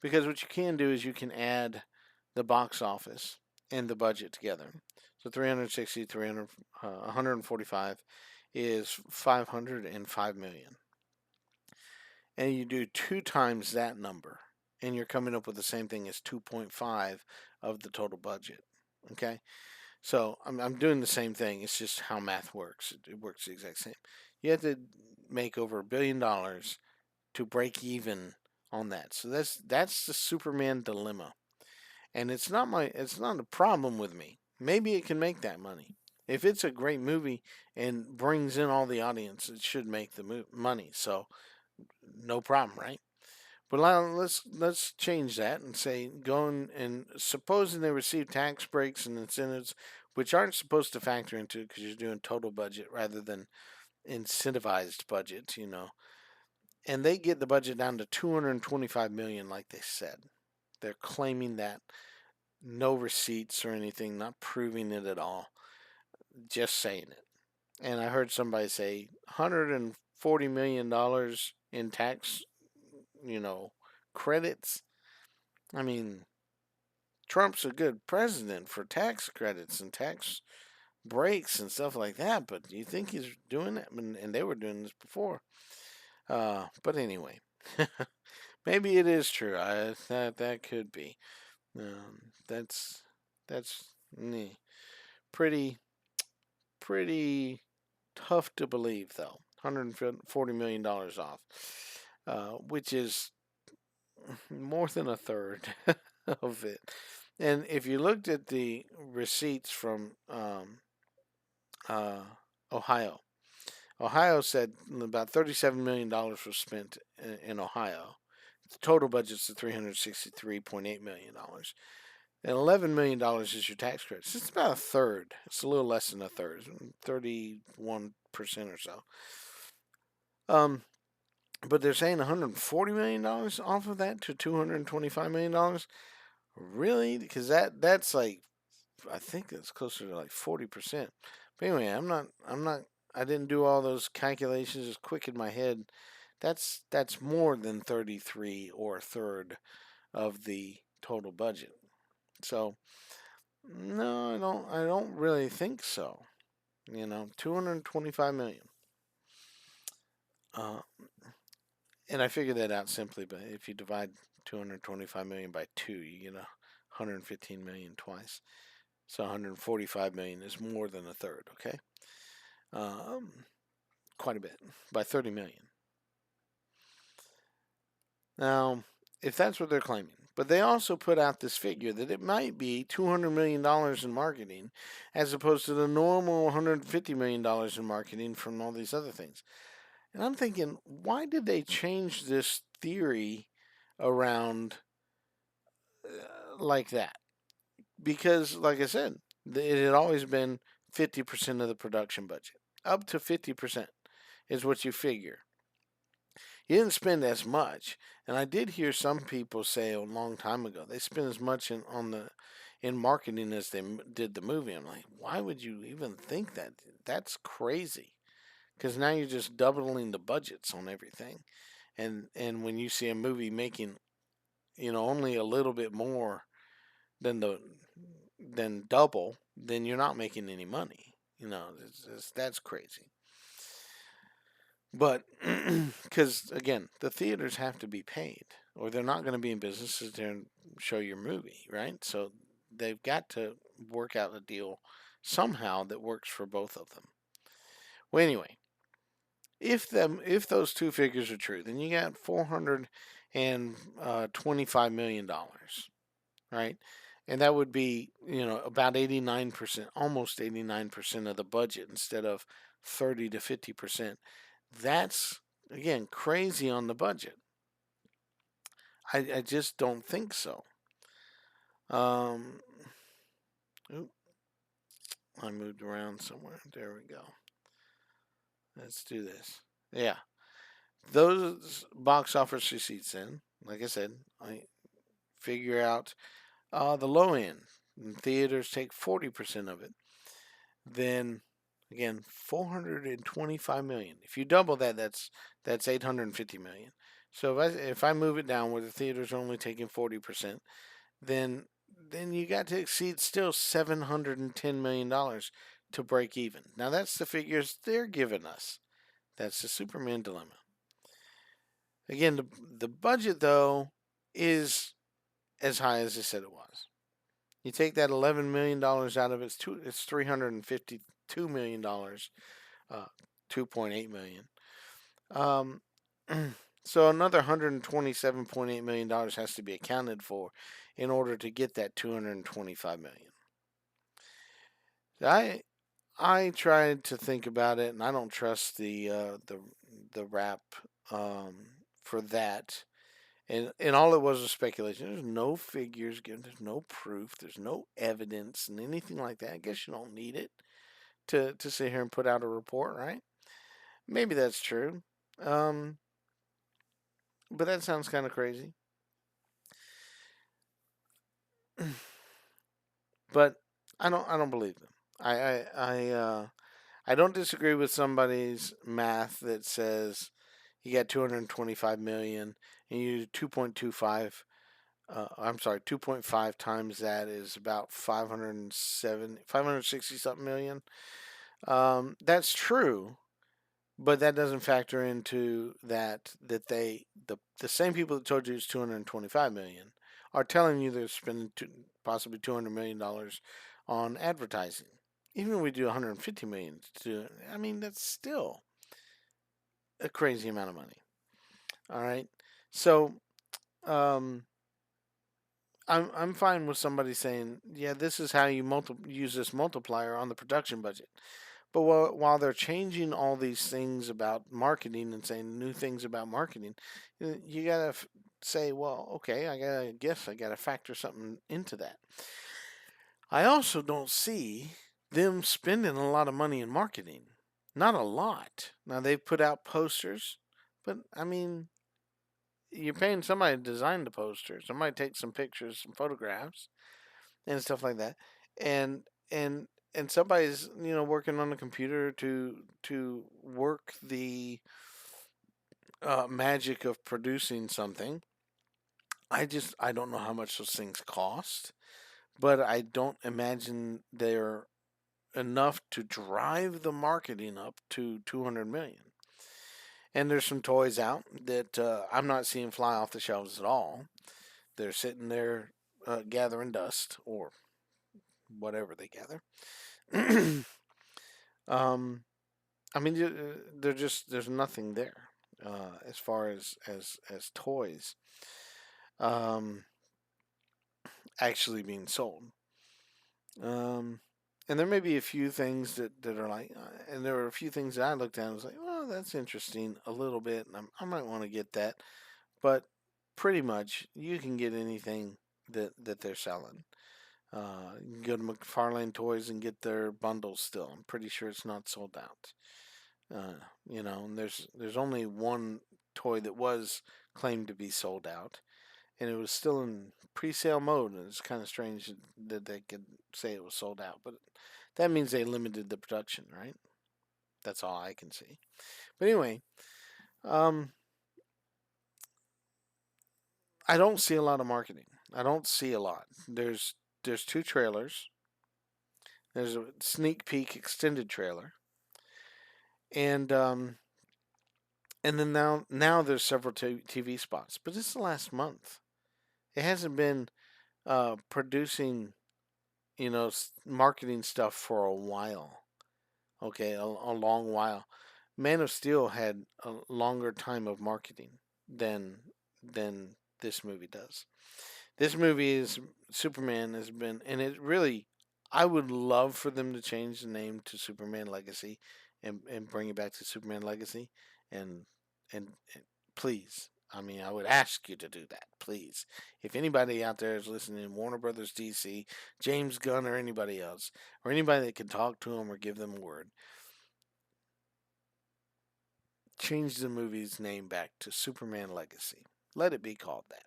Because what you can do is you can add the box office and the budget together. So 360, 300, 145 is 505 million. And you do 2 times that number, and you're coming up with the same thing as 2.5 of the total budget. Okay? So I'm doing the same thing. It's just how math works. It works the exact same. You have to make over $1 billion to break even on that. So that's the Superman dilemma. And it's not a problem with me. Maybe it can make that money. If it's a great movie and brings in all the audience, it should make the money. So no problem, right? But let's change that and say going and supposing they receive tax breaks and incentives, which aren't supposed to factor into it because you're doing total budget rather than incentivized budget, and they get the budget down to 225 million, like they said. They're claiming that, no receipts or anything, not proving it at all, just saying it. And I heard somebody say $140 million in tax, credits. I mean, Trump's a good president for tax credits and tax breaks and stuff like that, but do you think he's doing that? And they were doing this before. But anyway, maybe it is true. That could be. That's pretty tough to believe, though. $140 million off, which is more than a third of it. And if you looked at the receipts from Ohio, Ohio said about $37 million was spent in Ohio. The total budget's of $363.8 million. And $11 million is your tax credits. It's about a third. It's a little less than a third, 31% or so. But they're saying $140 million off of that to $225 million. Really? Because that's like, I think it's closer to like 40%. But anyway, I didn't do all those calculations as quick in my head. That's more than 33 or a third of the total budget. So no, I don't really think so. 225 million. And I figured that out simply, but if you divide 225 million by 2, you get 115 million twice. So 145 million is more than a third, okay? Quite a bit, by 30 million. Now, if that's what they're claiming, but they also put out this figure that it might be $200 million in marketing as opposed to the normal $150 million in marketing from all these other things. And I'm thinking, why did they change this theory around like that? Because, like I said, it had always been 50% of the production budget. Up to 50% is what you figure. You didn't spend as much. And I did hear some people say a long time ago they spent as much in marketing as they did the movie. I'm like, why would you even think that? That's crazy. Because now you're just doubling the budgets on everything. And when you see a movie making, only a little bit more than double, then you're not making any money. That's crazy. But because again, the theaters have to be paid, or they're not going to be in business to there and show your movie, right? So they've got to work out a deal somehow that works for both of them. Well, anyway, if those two figures are true, then you got $425 million, right? And that would be about 89%, almost 89% of the budget instead of 30 to 50%. That's, again, crazy on the budget. I just don't think so. Um, oop, I moved around somewhere. There we go. Let's do this. Yeah, those box office receipts. Then, like I said, I figure out the low end. And theaters take 40% of it. Then again, 425 million. If you double that, that's 850 million. So if I move it down where the theaters are only taking 40%, then you got to exceed still $710 million to break even. Now that's the figures they're giving us. That's the Superman dilemma. Again, the budget though is as high as they said it was. You take that $11 million out of it, it's $352 million, 2.8 million. So another $127.8 million has to be accounted for in order to get that 225 million. I tried to think about it, and I don't trust the rap for that. And all it was speculation. There's no figures given. There's no proof. There's no evidence and anything like that. I guess you don't need it to sit here and put out a report, right? Maybe that's true. Um, but that sounds kind of crazy. But I don't believe them. I don't disagree with somebody's math that says you got 225 million and you 2.25. I'm sorry, 2.5 times that is about 560 something million. That's true, but that doesn't factor into that the same people that told you it's 225 million are telling you they're spending possibly $200 million on advertising. Even if we do 150 million I mean that's still a crazy amount of money. All right, so um, I'm fine with somebody saying, yeah, this is how you use this multiplier on the production budget. But while they're changing all these things about marketing and saying new things about marketing, you gotta say, well, okay, I gotta factor something into that. I also don't see them spending a lot of money in marketing. Not a lot. Now they've put out posters, but I mean, you're paying somebody to design the posters. Somebody take some pictures, some photographs, and stuff like that, and and and somebody's working on the computer to work the magic of producing something. I don't know how much those things cost, but I don't imagine they're enough to drive the marketing up to 200 million. And there's some toys out that I'm not seeing fly off the shelves at all. They're sitting there gathering dust or whatever they gather. um, I mean, there's nothing there as far as toys um, actually being sold. Um, and there may be a few things that are like, and there were a few things that I looked at and was like, well, that's interesting a little bit, and I might want to get that. But pretty much, you can get anything that they're selling. You can go to McFarlane Toys and get their bundles still. I'm pretty sure it's not sold out. And there's only one toy that was claimed to be sold out, and it was still in pre-sale mode. And it's kind of strange that they could say it was sold out, but that means they limited the production, right? That's all I can see. But anyway, um, I don't see a lot of marketing. I don't see a lot. There's two trailers. There's a sneak peek extended trailer, and then now there's several TV spots. But it's the last month. It hasn't been producing, marketing stuff for a while. Okay, a long while. Man of Steel had a longer time of marketing than than this movie does. This movie is Superman has been, and it really, I would love for them to change the name to Superman Legacy, and bring it back to Superman Legacy, and and please, I mean, I would ask you to do that, please. If anybody out there is listening, Warner Brothers DC, James Gunn, or anybody else, or anybody that can talk to them or give them a word, change the movie's name back to Superman Legacy. Let it be called that.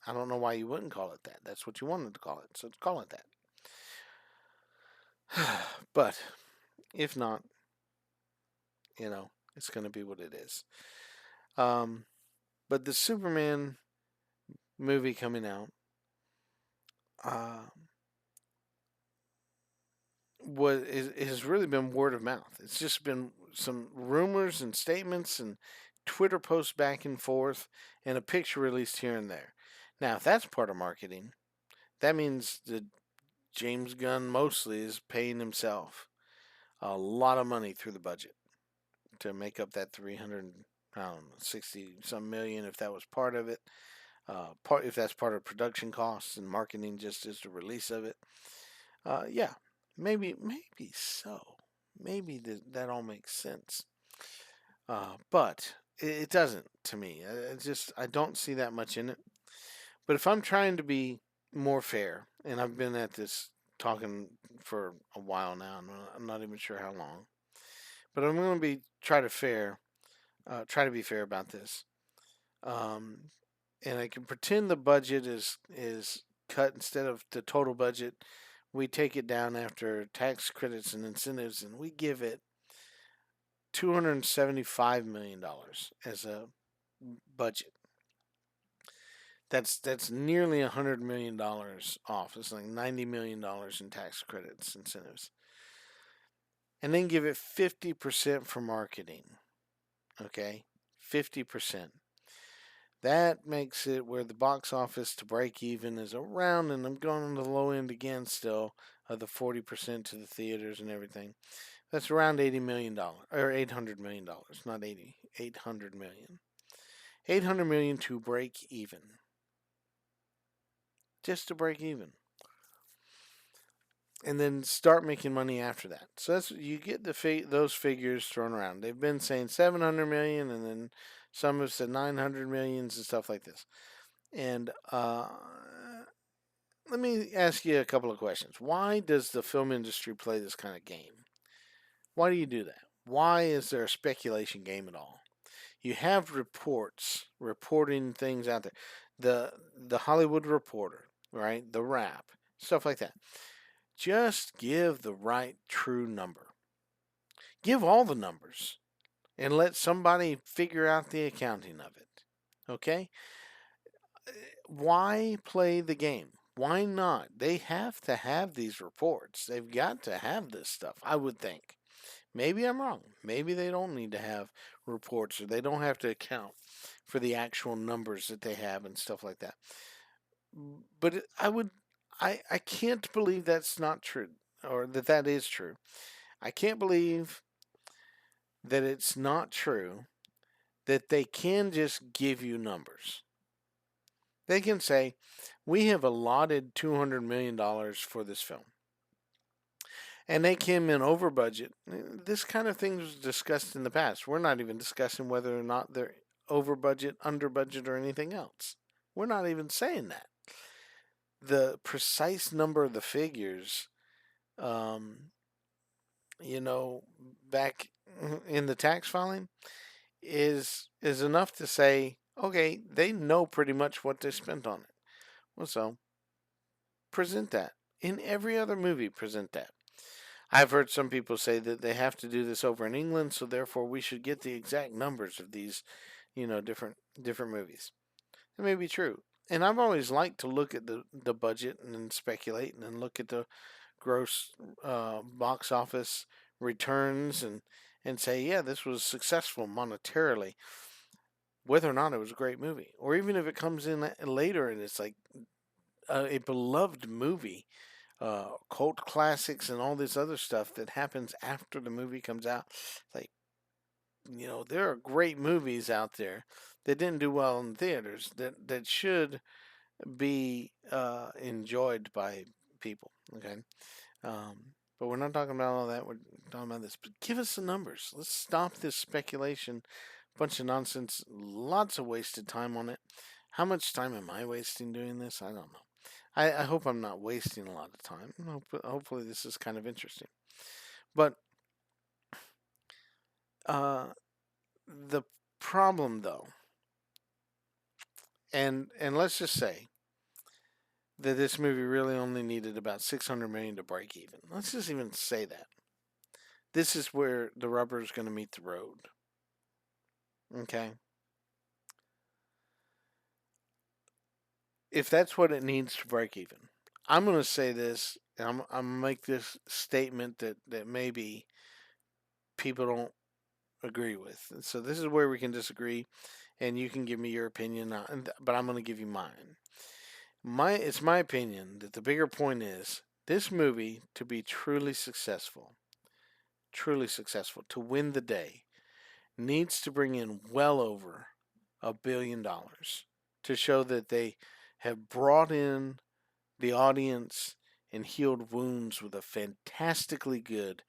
I don't know why you wouldn't call it that. That's what you wanted to call it, so call it that. But if not, it's going to be what it is. But the Superman movie coming out uh, it has really been word of mouth. It's just been some rumors and statements and Twitter posts back and forth and a picture released here and there. Now, if that's part of marketing, that means that James Gunn mostly is paying himself a lot of money through the budget to make up that 300, I don't know, 60 some million if that was part of it. If that's part of production costs and marketing just as the release of it. Yeah, maybe so. Maybe that all makes sense. But it doesn't to me. I don't see that much in it. But if I'm trying to be more fair, and I've been at this talking for a while now, I'm not even sure how long, but I'm going to try to be fair about this. And I can pretend the budget is cut instead of the total budget. We take it down after tax credits and incentives, and we give it $275 million as a budget. That's nearly $100 million off. It's like $90 million in tax credits, incentives. And then give it 50% for marketing. Okay? 50%. That makes it where the box office to break even is around, and I'm going on the low end again still, of the 40% to the theaters and everything. That's around $80 million, or $800 million, not 80, 800 million. 800 million to break even. Just to break even. And then start making money after that. So that's you get those figures thrown around. They've been saying 700 million, and then some have said 900 millions and stuff like this. And let me ask you a couple of questions. Why does the film industry play this kind of game? Why do you do that? Why is there a speculation game at all? You have reports reporting things out there. The Hollywood Reporter, right? The Wrap, stuff like that. Just give the right true number. Give all the numbers and let somebody figure out the accounting of it. Okay? Why play the game? Why not? They have to have these reports. They've got to have this stuff, I would think. Maybe I'm wrong. Maybe they don't need to have reports, or they don't have to account for the actual numbers that they have and stuff like that. But I can't believe that's not true, or that is true. I can't believe that it's not true that they can just give you numbers. They can say, we have allotted $200 million for this film. And they came in over budget. This kind of thing was discussed in the past. We're not even discussing whether or not they're over budget, under budget, or anything else. We're not even saying that. The precise number of the figures, um, back in the tax filing is enough to say, okay, they know pretty much what they spent on it. Well, so present that. In every other movie, present that. I've heard some people say that they have to do this over in England, so therefore we should get the exact numbers of these, different movies. It may be true. And I've always liked to look at the budget and then speculate and then look at the gross box office returns and say, yeah, this was successful monetarily, whether or not it was a great movie. Or even if it comes in later and it's like a beloved movie, cult classics and all this other stuff that happens after the movie comes out. Like, there are great movies out there that didn't do well in theaters that should be enjoyed by people. Okay, but we're not talking about all that. We're talking about this. But give us the numbers. Let's stop this speculation bunch of nonsense, lots of wasted time on it. How much time am I wasting doing this? I don't know. I hope I'm not wasting a lot of time. Hopefully, this is kind of interesting. But the problem, though, and let's just say that this movie really only needed about 600 million to break even. Let's just even say that. This is where the rubber is going to meet the road. Okay? If that's what it needs to break even, I'm going to say this, and I'm going to make this statement that maybe people don't agree with. So this is where we can disagree, and you can give me your opinion, but I'm going to give you mine. It's my opinion that the bigger point is this movie to be truly successful, to win the day, needs to bring in well over $1 billion to show that they have brought in the audience and healed wounds with a fantastically good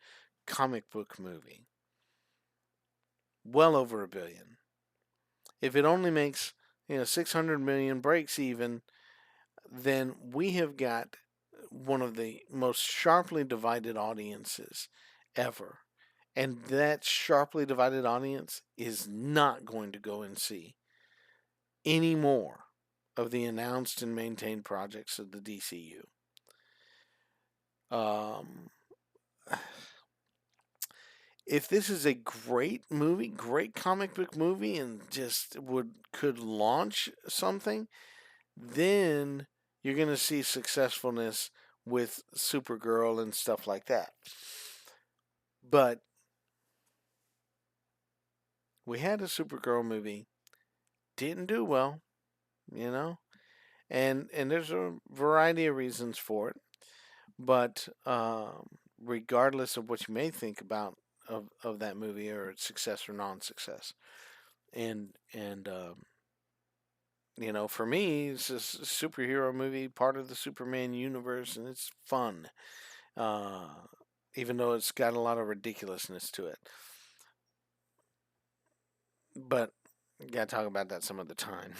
comic book movie. Well over $1 billion. If it only makes 600 million breaks even, then we have got one of the most sharply divided audiences ever. And that sharply divided audience is not going to go and see any more of the announced and maintained projects of the DCU. If this is a great movie, great comic book movie, and just could launch something, then you're going to see successfulness with Supergirl and stuff like that. But we had a Supergirl movie, didn't do well, and there's a variety of reasons for it. But regardless of what you may think about of that movie or its success or non-success, and for me, it's a superhero movie, part of the Superman universe, and it's fun. Even though it's got a lot of ridiculousness to it. But gotta talk about that some other time.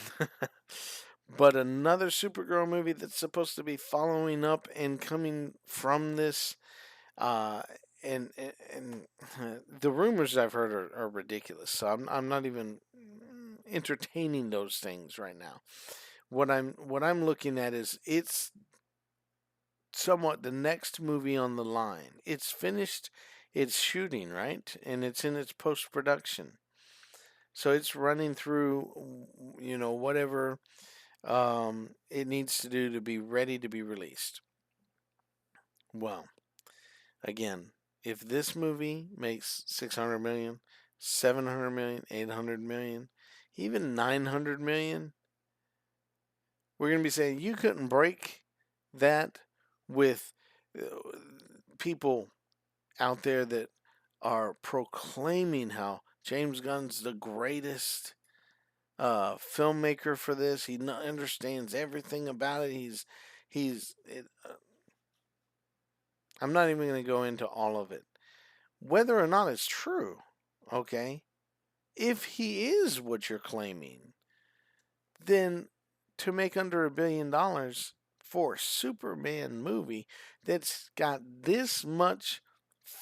But another Supergirl movie that's supposed to be following up and coming from this, and the rumors I've heard are ridiculous. So I'm not even entertaining those things right now. What I'm looking at is it's somewhat the next movie on the line. It's finished its shooting, right? And it's in its post production. So it's running through, whatever it needs to do to be ready to be released. Well, again, if this movie makes 600 million, 700 million, 800 million, even 900 million, we're going to be saying you couldn't break that with people out there that are proclaiming how James Gunn's the greatest filmmaker for this. He understands everything about it. I'm not even going to go into all of it. Whether or not it's true, okay? If he is what you're claiming, then to make under $1 billion for a Superman movie that's got this much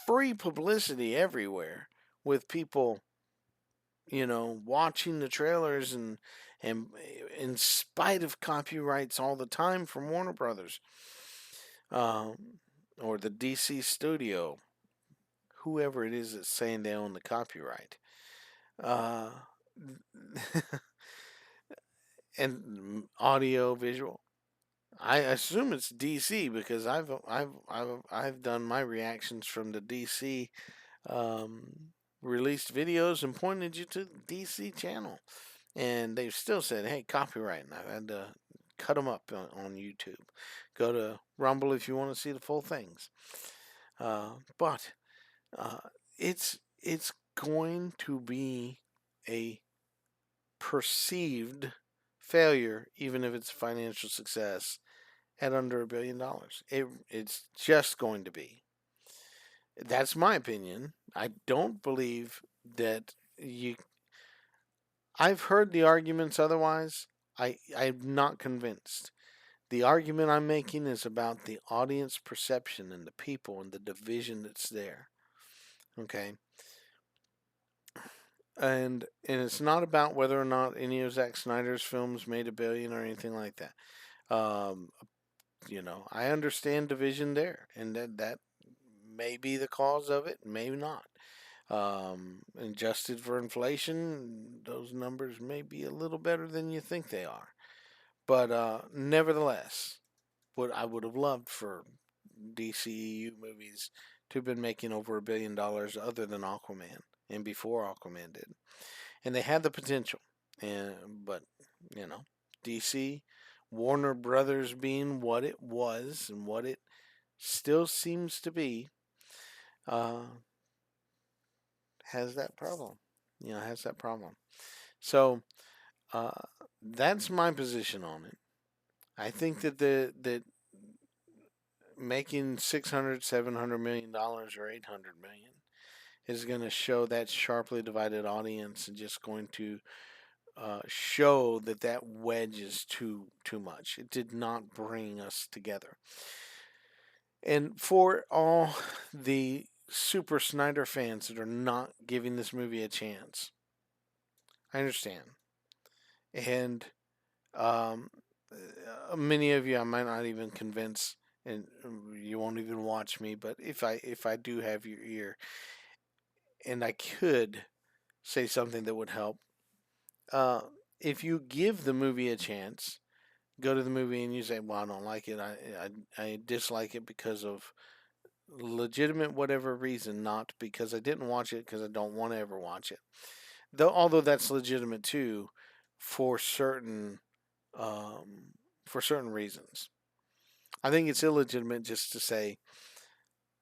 free publicity everywhere with people, watching the trailers and in spite of copyrights all the time from Warner Brothers, or the DC studio, whoever it is that's saying they own the copyright, uh, and audio visual. I assume it's DC because I've done my reactions from the DC released videos and pointed you to the DC channel, and they've still said, "Hey, copyright," and I've had to cut them up on YouTube. Go to Rumble if you want to see the full things. But it's going to be a perceived failure, even if it's a financial success, at under $1 billion. It's just going to be. That's my opinion. I don't believe that I've heard the arguments otherwise. I'm not convinced. The argument I'm making is about the audience perception and the people and the division that's there. Okay, and it's not about whether or not any of Zack Snyder's films made a billion or anything like that. Um, I understand division there, and that may be the cause of it, maybe not. Adjusted for inflation, those numbers may be a little better than you think they are. But nevertheless, what I would have loved for DCEU movies to have been making over $1 billion other than Aquaman and before Aquaman did. And they had the potential. But, you know, DC, Warner Brothers being what it was and what it still seems to be, uh, has that problem. Has that problem. So uh, that's my position on it. I think that making 600, $700 million or 800 million is going to show that sharply divided audience and just going to show that wedge is too much. It did not bring us together. And for all the Super Snyder fans that are not giving this movie a chance, I understand. And um, many of you I might not even convince, and you won't even watch me. But if I do have your ear, and I could say something that would help, uh, if you give the movie a chance, go to the movie and you say, "Well, I don't like it. I dislike it because of legitimate whatever reason, not because I didn't watch it because I don't want to ever watch it." Though, although that's legitimate too, for certain um, for certain reasons. I think it's illegitimate just to say,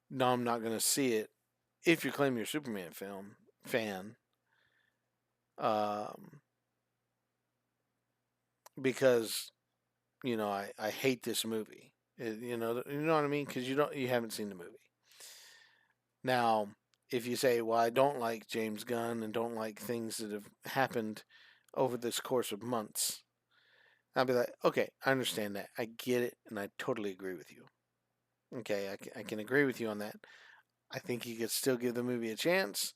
"No, I'm not going to see it." If you claim you're a Superman film fan, um, because I hate this movie. You know what I mean? Because you haven't seen the movie. Now, if you say, "Well, I don't like James Gunn and don't like things that have happened over this course of months," I'll be like, "Okay, I understand that. I get it, and I totally agree with you." Okay, I can agree with you on that. I think you could still give the movie a chance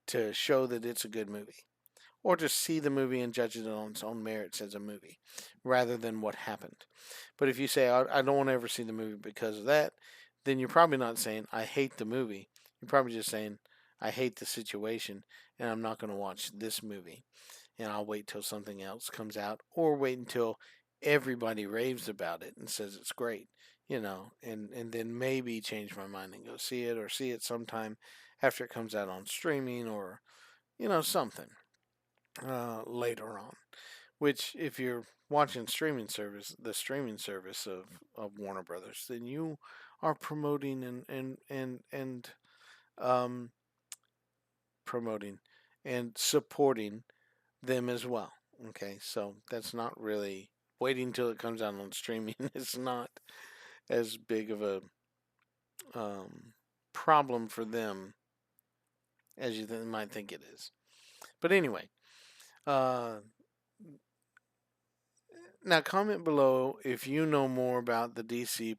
to show that it's a good movie, or just see the movie and judge it on its own merits as a movie, rather than what happened. But if you say, "I don't want to ever see the movie because of that," then you're probably not saying, "I hate the movie." You're probably just saying, "I hate the situation and I'm not going to watch this movie. And I'll wait till something else comes out, or wait until everybody raves about it and says it's great, and then maybe change my mind and go see it, or see it sometime after it comes out on streaming, or something later on." Which, if you're watching the streaming service of Warner Brothers, then you are promoting and um, promoting and supporting them as well. Okay, so that's not really waiting till it comes out on streaming. It's not as big of a um, problem for them as you might think it is. But anyway, uh, now comment below if you know more about the DC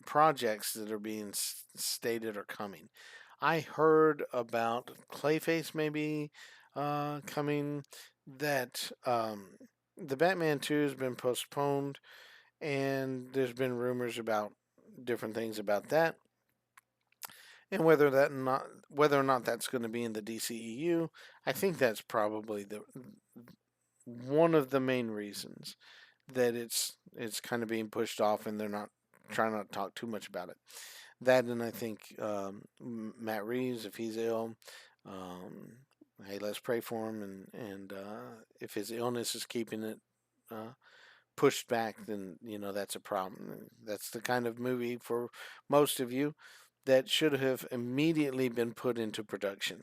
projects that are being stated are coming. I heard about Clayface maybe coming. That the Batman 2 has been postponed, and there's been rumors about different things about that, and whether or not that's going to be in the DCEU. I think that's probably the one of the main reasons that it's kind of being pushed off, and they're not trying not to talk too much about it. That, and I think Matt Reeves, if he's ill, um, hey, let's pray for him, and if his illness is keeping it pushed back, then that's a problem. That's the kind of movie for most of you that should have immediately been put into production,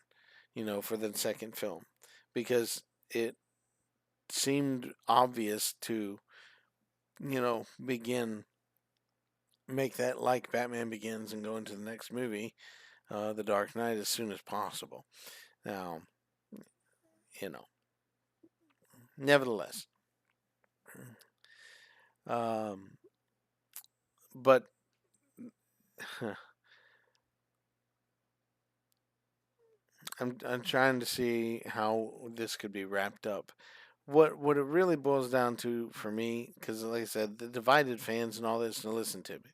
for the second film, because it seemed obvious to begin make that like Batman Begins and go into the next movie, The Dark Knight, as soon as possible. Now, you know, Nevertheless, but I'm trying to see how this could be wrapped up. What it really boils down to for me, because like I said, the divided fans and all this. Now listen to me.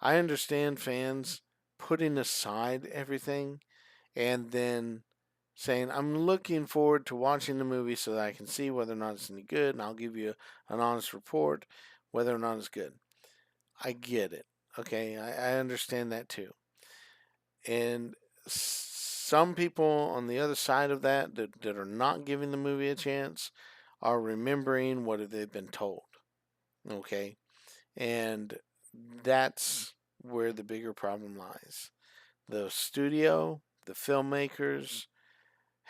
I understand fans putting aside everything and then saying, I'm looking forward to watching the movie so that I can see whether or not it's any good, and I'll give you an honest report whether or not it's good. I get it. Okay, I understand that too. And some people on the other side of that are not giving the movie a chance are remembering what they've been told. Okay, and that's where the bigger problem lies. The studio, the filmmakers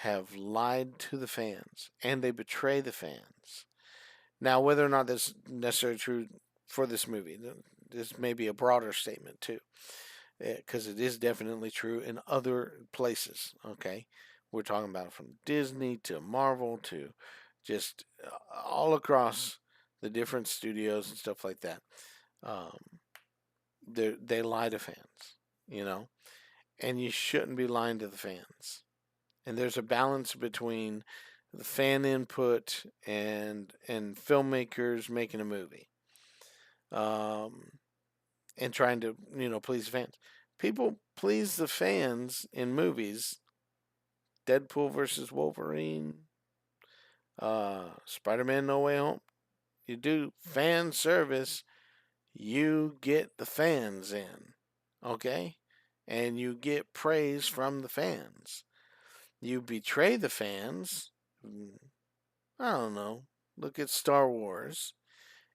have lied to the fans and they betray the fans. Now, whether or not that's necessarily true for this movie, this may be a broader statement too, because it is definitely true in other places. Okay, we're talking about from Disney to Marvel to just all across the different studios and stuff like that. Um, they lie to fans, you know, and you shouldn't be lying to the fans. And there's a balance between the fan input and filmmakers making a movie, um, and trying to please the fans. People please the fans in movies. Deadpool versus Wolverine, Spider-Man: No Way Home. You do fan service, you get the fans in, okay, and you get praise from the fans. You betray the fans. I don't know. Look at Star Wars,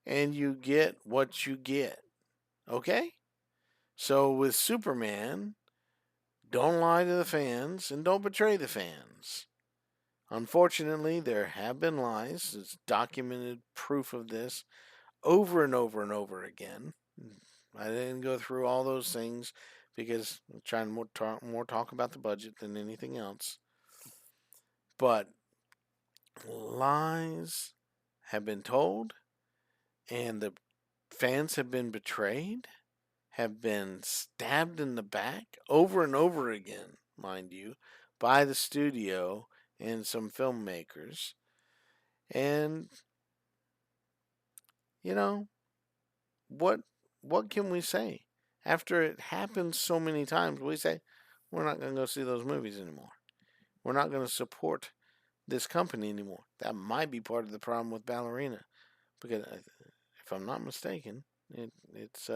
and you get what you get. Okay? So with Superman, don't lie to the fans and don't betray the fans. Unfortunately, there have been lies. There's documented proof of this over and over and over again. I didn't go through all those things because I'm trying to more talk about the budget than anything else. But lies have been told, and the fans have been betrayed, have been stabbed in the back over and over again, mind you, by the studio and some filmmakers. And you know what? What can we say? After it happens so many times, we say we're not going to go see those movies anymore. We're not going to support this company anymore. That might be part of the problem with Ballerina, because if I'm not mistaken, it's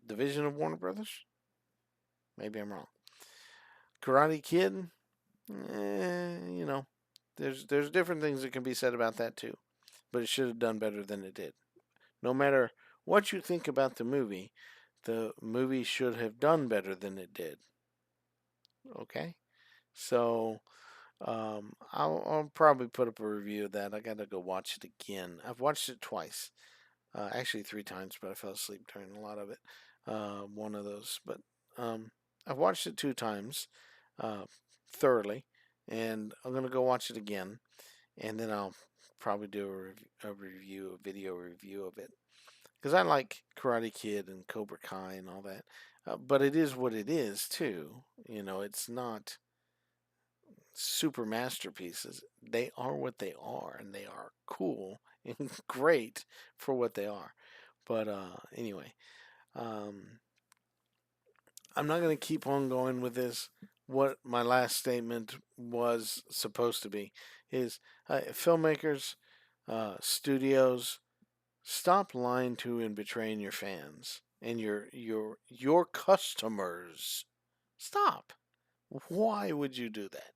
division of Warner Brothers. Maybe I'm wrong. Karate Kid, you know, there's different things that can be said about that too, but it should have done better than it did. No matter what you think about the movie should have done better than it did. Okay, so I'll probably put up a review of that. I gotta go watch it again. I've watched it twice, actually three times, but I fell asleep during a lot of it. One of those, but um, I've watched it two times, uh, thoroughly, and I'm gonna go watch it again, and then I'll probably do a video review of it, because I like Karate Kid and Cobra Kai and all that. But it is what it is too. It's not super masterpieces. They are what they are, and they are cool and great for what they are. But anyway, um, I'm not going to keep on going with this. What my last statement was supposed to be is filmmakers, studios, stop lying to and betraying your fans and your customers. Stop. Why would you do that?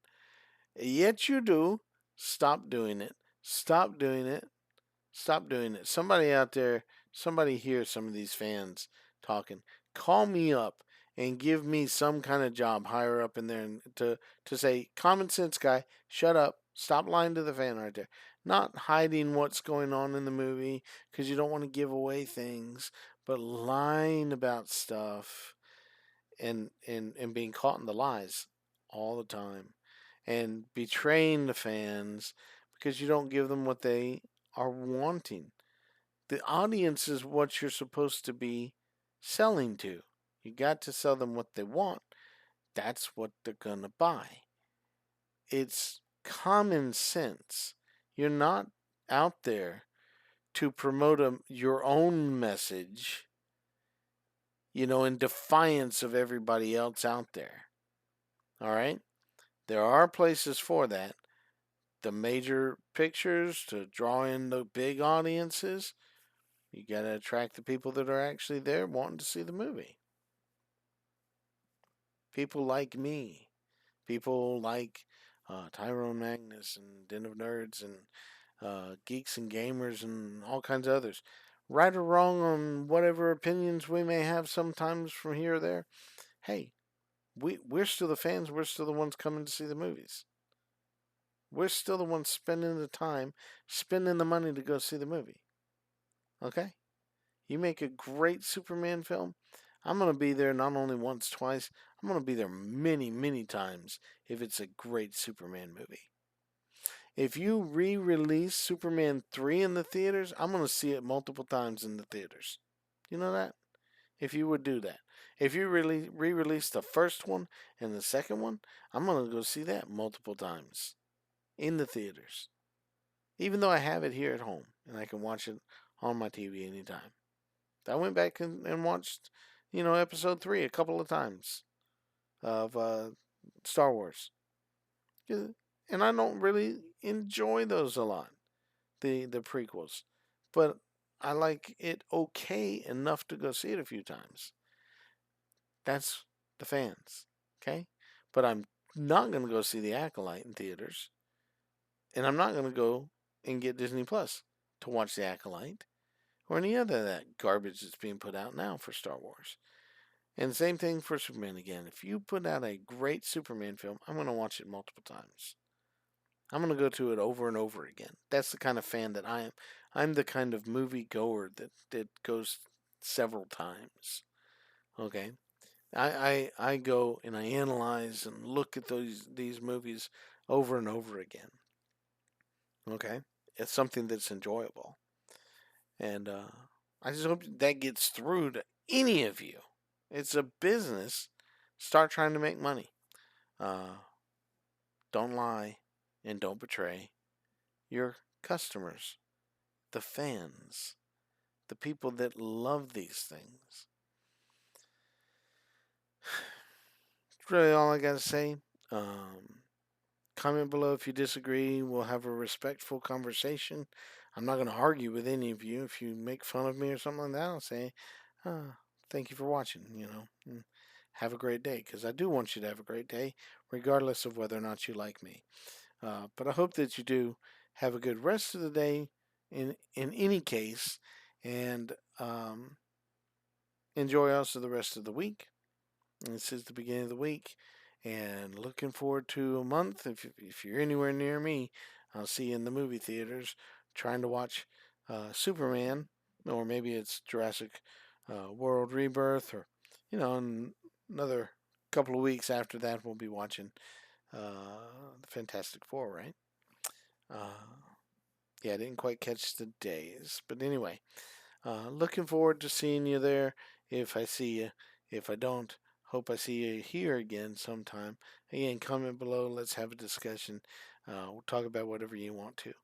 Yet you do. Stop doing it. Stop doing it. Stop doing it. Somebody out there, somebody hears some of these fans talking. Call me up and give me some kind of job higher up in there and to say, common sense guy, shut up. Stop lying to the fan right there. Not hiding what's going on in the movie because you don't want to give away things, but lying about stuff and being caught in the lies all the time and betraying the fans because you don't give them what they are wanting. The audience is what you're supposed to be selling to. You got to sell them what they want. That's what they're going to buy. It's common sense. You're not out there to promote your own message, in defiance of everybody else out there. All right? There are places for that. The major pictures to draw in the big audiences, you got to attract the people that are actually there wanting to see the movie. People like me. People like Tyrone Magnus and Den of Nerds and Geeks and Gamers and all kinds of others. Right or wrong on whatever opinions we may have sometimes from here or there, hey, we're still the fans. We're still the ones coming to see the movies. We're still the ones spending the time, spending the money to go see the movie. Okay? You make a great Superman film, I'm going to be there not only once, twice, I'm going to be there many, many times if it's a great Superman movie. If you re-release Superman 3 in the theaters, I'm going to see it multiple times in the theaters. You know that? If you would do that. If you really re-release the first one and the second one, I'm going to go see that multiple times in the theaters. Even though I have it here at home and I can watch it on my TV anytime. I went back and watched, episode 3 a couple of times of Star Wars. And I don't really enjoy those a lot, the prequels. But I like it okay enough to go see it a few times. That's the fans, okay? But I'm not going to go see The Acolyte in theaters. And I'm not going to go and get Disney Plus to watch The Acolyte or any other of that garbage that's being put out now for Star Wars. And same thing for Superman again. If you put out a great Superman film, I'm going to watch it multiple times. I'm going to go to it over and over again. That's the kind of fan that I am. I'm the kind of movie goer that goes several times. Okay? I go and I analyze and look at these movies over and over again. Okay? It's something that's enjoyable. And I just hope that gets through to any of you. It's a business. Start trying to make money. Don't lie and don't betray your customers, the fans, the people that love these things. That's really all I got to say. Comment below if you disagree. We'll have a respectful conversation. I'm not going to argue with any of you. If you make fun of me or something like that, I'll say, thank you for watching, and have a great day, because I do want you to have a great day, regardless of whether or not you like me. But I hope that you do have a good rest of the day in any case, and enjoy also the rest of the week. And this is the beginning of the week, and looking forward to a month. If you're anywhere near me, I'll see you in the movie theaters trying to watch Superman, or maybe it's Jurassic World Rebirth, or in another couple of weeks after that, we'll be watching the Fantastic Four, right? Yeah, I didn't quite catch the days, but anyway, looking forward to seeing you there. If I see you, if I don't, hope I see you here again sometime. Again, comment below. Let's have a discussion. We'll talk about whatever you want to,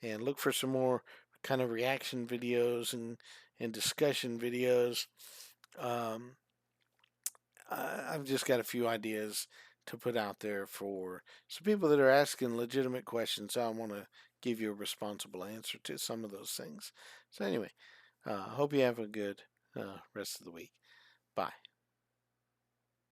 and look for some more kind of reaction videos and discussion videos. I've just got a few ideas to put out there for some people that are asking legitimate questions. So I want to give you a responsible answer to some of those things. So anyway, hope you have a good rest of the week. Bye.